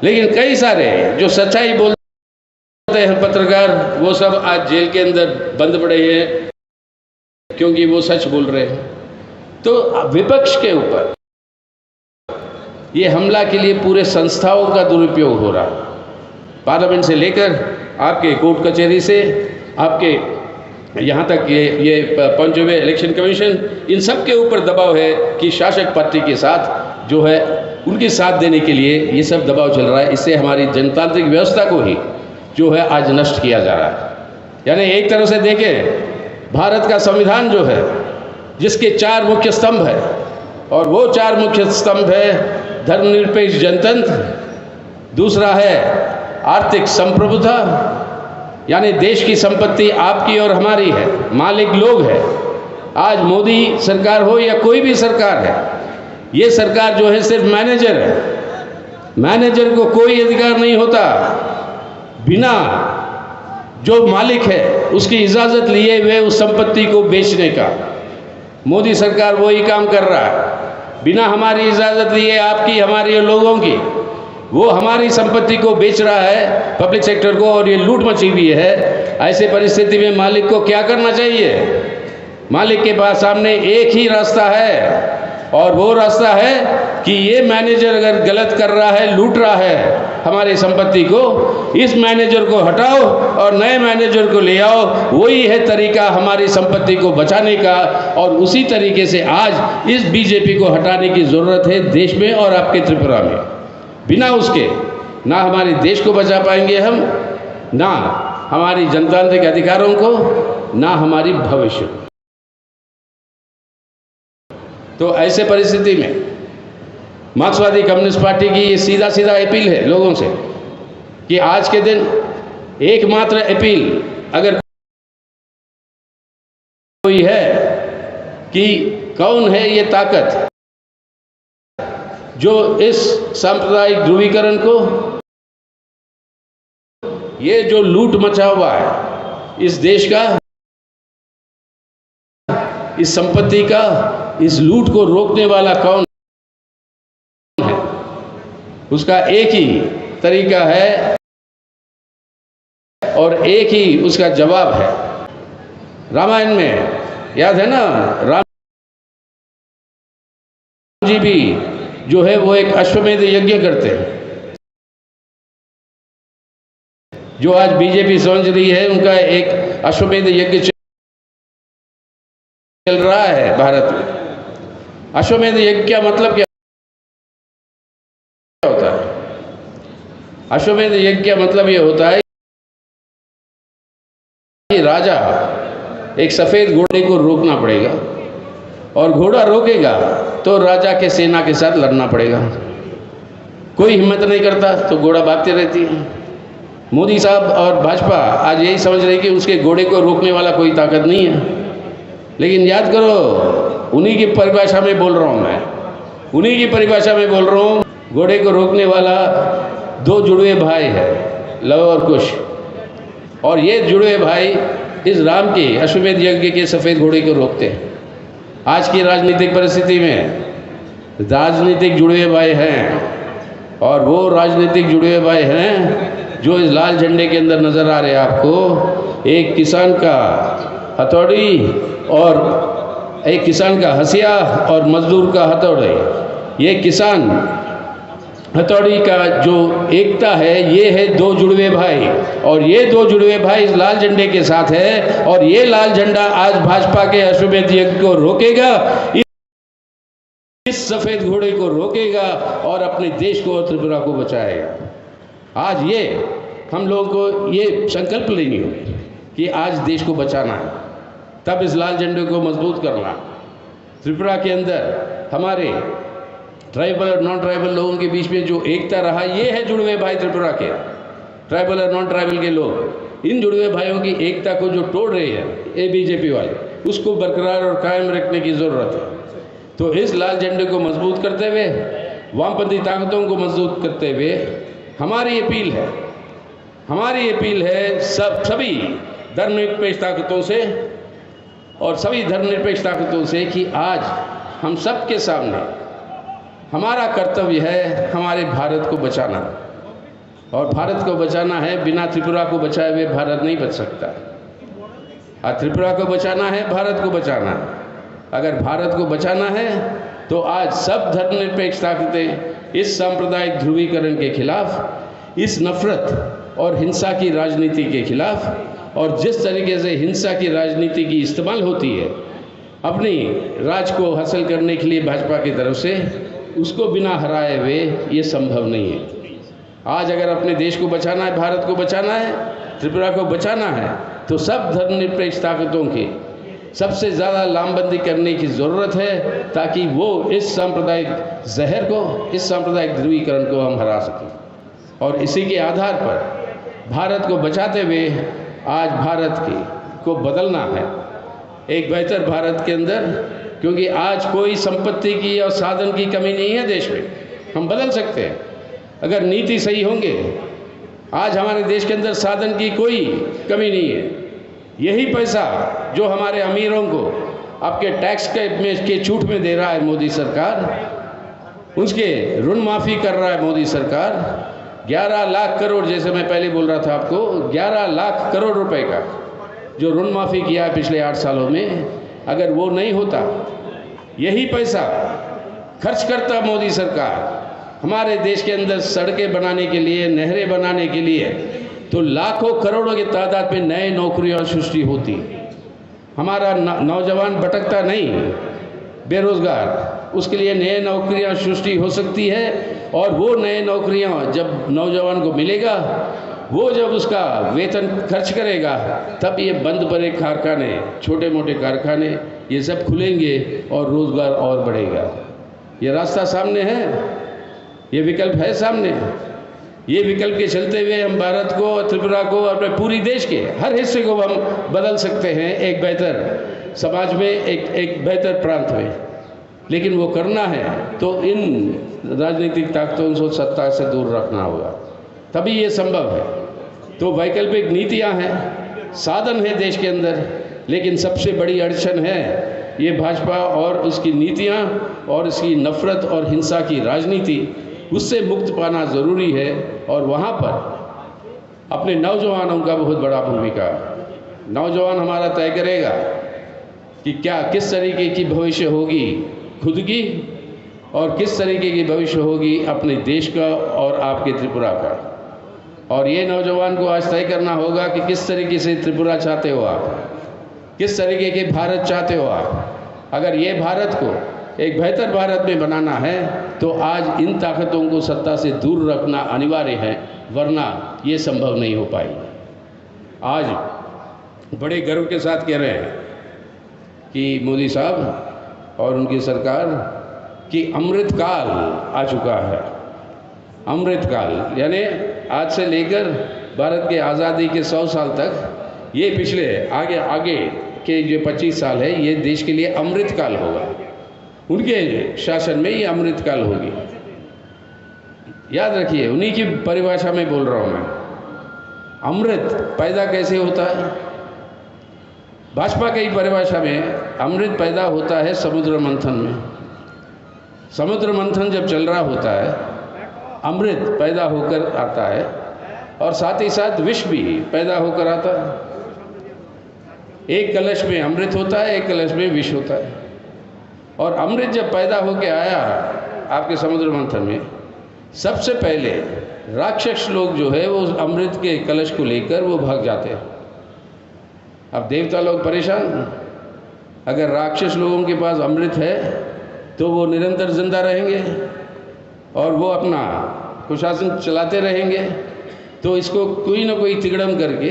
लेकिन कई सारे जो सच्चाई बोलते हैं पत्रकार, वो सब आज जेल के अंदर बंद पड़े हैं क्योंकि वो सच बोल रहे हैं। तो विपक्ष के ऊपर ये हमला के लिए पूरे संस्थाओं का दुरुपयोग हो रहा, पार्लियामेंट से लेकर आपके कोर्ट कचहरी से आपके यहाँ तक ये पंचवे इलेक्शन कमीशन, इन सब के ऊपर दबाव है कि शासक पार्टी के साथ जो है उनके साथ देने के लिए ये सब दबाव चल रहा है। इससे हमारी जनतांत्रिक व्यवस्था को ही जो है आज नष्ट किया जा रहा है। यानी एक तरह से देखें, भारत का संविधान जो है जिसके 4 मुख्य स्तंभ है, और वो 4 मुख्य स्तंभ है धर्मनिरपेक्ष जनतंत्र, दूसरा है आर्थिक संप्रभुता, यानी देश की संपत्ति आपकी और हमारी है, मालिक लोग है। आज मोदी सरकार हो या कोई भी सरकार है, ये सरकार जो है सिर्फ मैनेजर है, मैनेजर को कोई अधिकार नहीं होता बिना जो मालिक है उसकी इजाज़त लिए हुए उस संपत्ति को बेचने का। मोदी सरकार वही काम कर रहा है, बिना हमारी इजाज़त लिए आपकी हमारी और लोगों की, वो हमारी संपत्ति को बेच रहा है पब्लिक सेक्टर को, और ये लूट मची हुई है। ऐसे परिस्थिति में मालिक को क्या करना चाहिए? मालिक के पास सामने एक ही रास्ता है, और वो रास्ता है कि ये मैनेजर अगर गलत कर रहा है, लूट रहा है हमारी संपत्ति को, इस मैनेजर को हटाओ और नए मैनेजर को ले आओ। वही है तरीका हमारी संपत्ति को बचाने का, और उसी तरीके से आज इस बीजेपी को हटाने की ज़रूरत है देश में और आपके त्रिपुरा में। बिना उसके ना हमारे देश को बचा पाएंगे हम, ना हमारी जनतांत्रिक अधिकारों को, ना हमारी भविष्य। तो ऐसे परिस्थिति में मार्क्सवादी कम्युनिस्ट पार्टी की ये सीधा सीधा अपील है लोगों से कि आज के दिन एकमात्र अपील अगर कोई है कि कौन है ये ताकत जो इस सांप्रदायिक ध्रुवीकरण को, ये जो लूट मचा हुआ है इस देश का, इस संपत्ति का, इस लूट को रोकने वाला कौन है? उसका एक ही तरीका है और एक ही उसका जवाब है। रामायण में याद है ना, राम जी भी जो है वो एक अश्वमेध यज्ञ करते हैं। जो आज बीजेपी समझ रही है उनका एक अश्वमेध यज्ञ चल रहा है भारत में। अश्वमेध यज्ञ का मतलब क्या होता है? अश्वमेध यज्ञ का मतलब ये होता है कि राजा एक सफेद घोड़े को रोकना पड़ेगा, और घोड़ा रोकेगा तो राजा के सेना के साथ लड़ना पड़ेगा। कोई हिम्मत नहीं करता तो घोड़ा भागती रहती है। मोदी साहब और भाजपा आज यही समझ रहे कि उसके घोड़े को रोकने वाला कोई ताकत नहीं है। लेकिन याद करो, उन्हीं की परिभाषा में बोल रहा हूँ मैं, उन्हीं की परिभाषा में बोल रहा हूँ। घोड़े को रोकने वाला 2 जुड़वे भाई है, लव और कुश, और ये जुड़वे भाई इस राम के अश्वमेध यज्ञ के सफ़ेद घोड़े को रोकते हैं। आज की राजनीतिक परिस्थिति में राजनीतिक जुड़वे भाई हैं, और वो राजनीतिक जुड़वे भाई हैं जो इस लाल झंडे के अंदर नज़र आ रहे हैं आपको। एक किसान का हथौड़ी और एक किसान का हसिया और मजदूर का हथौड़ी। ये किसान हथौड़ी का जो एकता है, ये है दो जुड़वे भाई, और ये दो जुड़वे भाई इस लाल झंडे के साथ है, और ये लाल झंडा आज भाजपा के अश्वमेध यज्ञ को रोकेगा, इस सफेद घोड़े को रोकेगा और अपने देश को और त्रिपुरा को बचाएगा। आज ये हम लोगों को ये संकल्प लेनी होगी कि आज देश को बचाना है, तब इस लाल झंडे को मजबूत करना। त्रिपुरा के अंदर हमारे ट्राइबल और नॉन ट्राइबल लोगों के बीच में जो एकता रहा, ये है जुड़वे भाई त्रिपुरा के, ट्राइबल और नॉन ट्राइबल के लोग। इन जुड़वे भाइयों की एकता को जो तोड़ रहे हैं ये बीजेपी वाले, उसको बरकरार और कायम रखने की ज़रूरत है। तो इस लाल झंडे को मजबूत करते हुए, वामपंथी ताकतों को मजबूत करते हुए हमारी अपील है सभी धर्मनिरपेक्ष ताकतों से और सभी धर्मनिरपेक्ष ताकतों से कि आज हम सब के सामने हमारा कर्तव्य है हमारे भारत को बचाना, और भारत को बचाना है, बिना त्रिपुरा को बचाए हुए भारत नहीं बच सकता। आज त्रिपुरा को बचाना है, भारत को बचाना है। अगर भारत को बचाना है तो आज सब धर्मनिरपेक्ष ताकतें इस सांप्रदायिक ध्रुवीकरण के खिलाफ, इस नफरत और हिंसा की राजनीति के खिलाफ, और जिस तरीके से हिंसा की राजनीति की इस्तेमाल होती है अपनी राज को हासिल करने के लिए भाजपा की तरफ से, उसको बिना हराए हुए ये संभव नहीं है। आज अगर अपने देश को बचाना है, भारत को बचाना है, त्रिपुरा को बचाना है, तो सब धर्मनिरपेक्ष ताकतों की सबसे ज़्यादा लामबंदी करने की ज़रूरत है, ताकि वो इस सांप्रदायिक जहर को, इस सांप्रदायिक ध्रुवीकरण को हम हरा सकें। और इसी के आधार पर भारत को बचाते हुए आज भारत को बदलना है एक बेहतर भारत के अंदर, क्योंकि आज कोई संपत्ति की और साधन की कमी नहीं है देश में। हम बदल सकते हैं अगर नीति सही होंगे। आज हमारे देश के अंदर साधन की कोई कमी नहीं है। यही पैसा जो हमारे अमीरों को आपके टैक्स के छूट में दे रहा है मोदी सरकार, उसके ऋण माफ़ी कर रहा है मोदी सरकार। 11 लाख करोड़, जैसे मैं पहले बोल रहा था आपको, 11 लाख करोड़ रुपए का जो ऋण माफ़ी किया है पिछले 8 सालों में, अगर वो नहीं होता, यही पैसा खर्च करता मोदी सरकार हमारे देश के अंदर सड़कें बनाने के लिए, नहरें बनाने के लिए, तो लाखों करोड़ों की तादाद में नए नौकरियां सृष्टि होती। हमारा नौजवान भटकता नहीं, बेरोजगार, उसके लिए नए नौकरियां सृष्टि हो सकती है। और वो नए नौकरियां जब नौजवान को मिलेगा, वो जब उसका वेतन खर्च करेगा, तब ये बंद पड़े कारखाने, छोटे मोटे कारखाने, ये सब खुलेंगे और रोज़गार और बढ़ेगा। ये रास्ता सामने है, ये विकल्प है सामने। ये विकल्प के चलते हुए हम भारत को, त्रिपुरा को, अपने पूरी देश के हर हिस्से को हम बदल सकते हैं एक बेहतर समाज में, एक बेहतर प्रांत में। लेकिन वो करना है तो इन राजनीतिक ताकतों को सत्ता से दूर रखना होगा, तभी ये संभव है। तो वैकल्पिक नीतियां हैं, साधन है देश के अंदर, लेकिन सबसे बड़ी अड़चन है ये भाजपा और उसकी नीतियां और इसकी नफरत और हिंसा की राजनीति। उससे मुक्त पाना ज़रूरी है, और वहाँ पर अपने नौजवानों का बहुत बड़ा भूमिका। नौजवान हमारा तय करेगा कि क्या, किस तरीके की भविष्य होगी खुद की, और किस तरीके की भविष्य होगी अपने देश का और आपके त्रिपुरा का। और ये नौजवान को आज तय करना होगा कि किस तरीके से त्रिपुरा चाहते हो आप, किस तरीके के भारत चाहते हो आप। अगर ये भारत को एक बेहतर भारत में बनाना है तो आज इन ताकतों को सत्ता से दूर रखना अनिवार्य है, वरना ये संभव नहीं हो पाएगी। आज बड़े गर्व के साथ कह रहे हैं कि मोदी साहब और उनकी सरकार की अमृतकाल आ चुका है। अमृतकाल यानी आज से लेकर भारत के आज़ादी के 100 साल तक, ये पिछले आगे के जो 25 साल है, ये देश के लिए अमृतकाल होगा। उनके शासन में ये अमृतकाल होगी। याद रखिए, उन्हीं की परिभाषा में बोल रहा हूँ मैं। अमृत पैदा कैसे होता है? भाजपा की परिभाषा में अमृत पैदा होता है समुद्र मंथन में। समुद्र मंथन जब चल रहा होता है, अमृत पैदा होकर आता है, और साथ ही साथ विष भी पैदा होकर आता है। एक कलश में अमृत होता है, एक कलश में विष होता है। और अमृत जब पैदा होकर आया आपके समुद्र मंथन में, सबसे पहले राक्षस लोग जो है वो अमृत के कलश को लेकर वो भाग जाते हैं। अब देवता लोग परेशान, अगर राक्षस लोगों के पास अमृत है तो वो निरंतर जिंदा रहेंगे और वो अपना कुशासन चलाते रहेंगे। तो इसको कोई ना कोई तिगड़म करके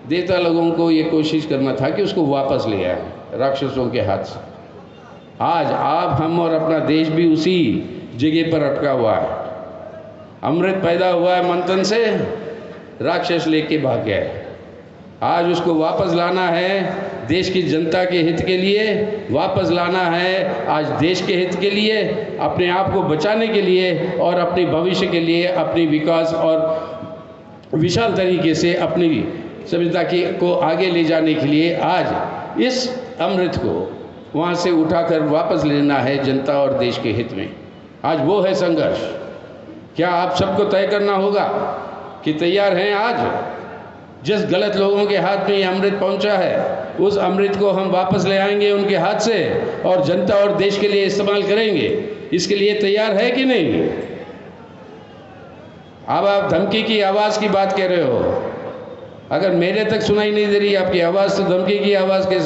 देवता लोगों को ये कोशिश करना था कि उसको वापस ले आए राक्षसों के हाथ से। आज आप, हम और अपना देश भी उसी जगह पर अटका हुआ है। अमृत पैदा हुआ है मंथन से, राक्षस लेके भाग गया है। आज उसको वापस लाना है, देश की जनता के हित के लिए वापस लाना है, आज देश के हित के लिए, अपने आप को बचाने के लिए और अपने भविष्य के लिए, अपनी विकास और विशाल तरीके से अपनी सभ्यता को आगे ले जाने के लिए आज इस अमृत को वहाँ से उठाकर वापस लेना है जनता और देश के हित में। आज वो है संघर्ष। क्या आप सबको तय करना होगा कि तैयार हैं आज जिस गलत लोगों के हाथ में ये अमृत पहुंचा है उस अमृत को हम वापस ले आएंगे उनके हाथ से और जनता और देश के लिए इस्तेमाल करेंगे। इसके लिए तैयार है कि नहीं? अब आप धमकी की आवाज़ की बात कह रहे हो, अगर मेरे तक सुनाई नहीं दे रही आपकी आवाज़ तो धमकी की आवाज़ कैसे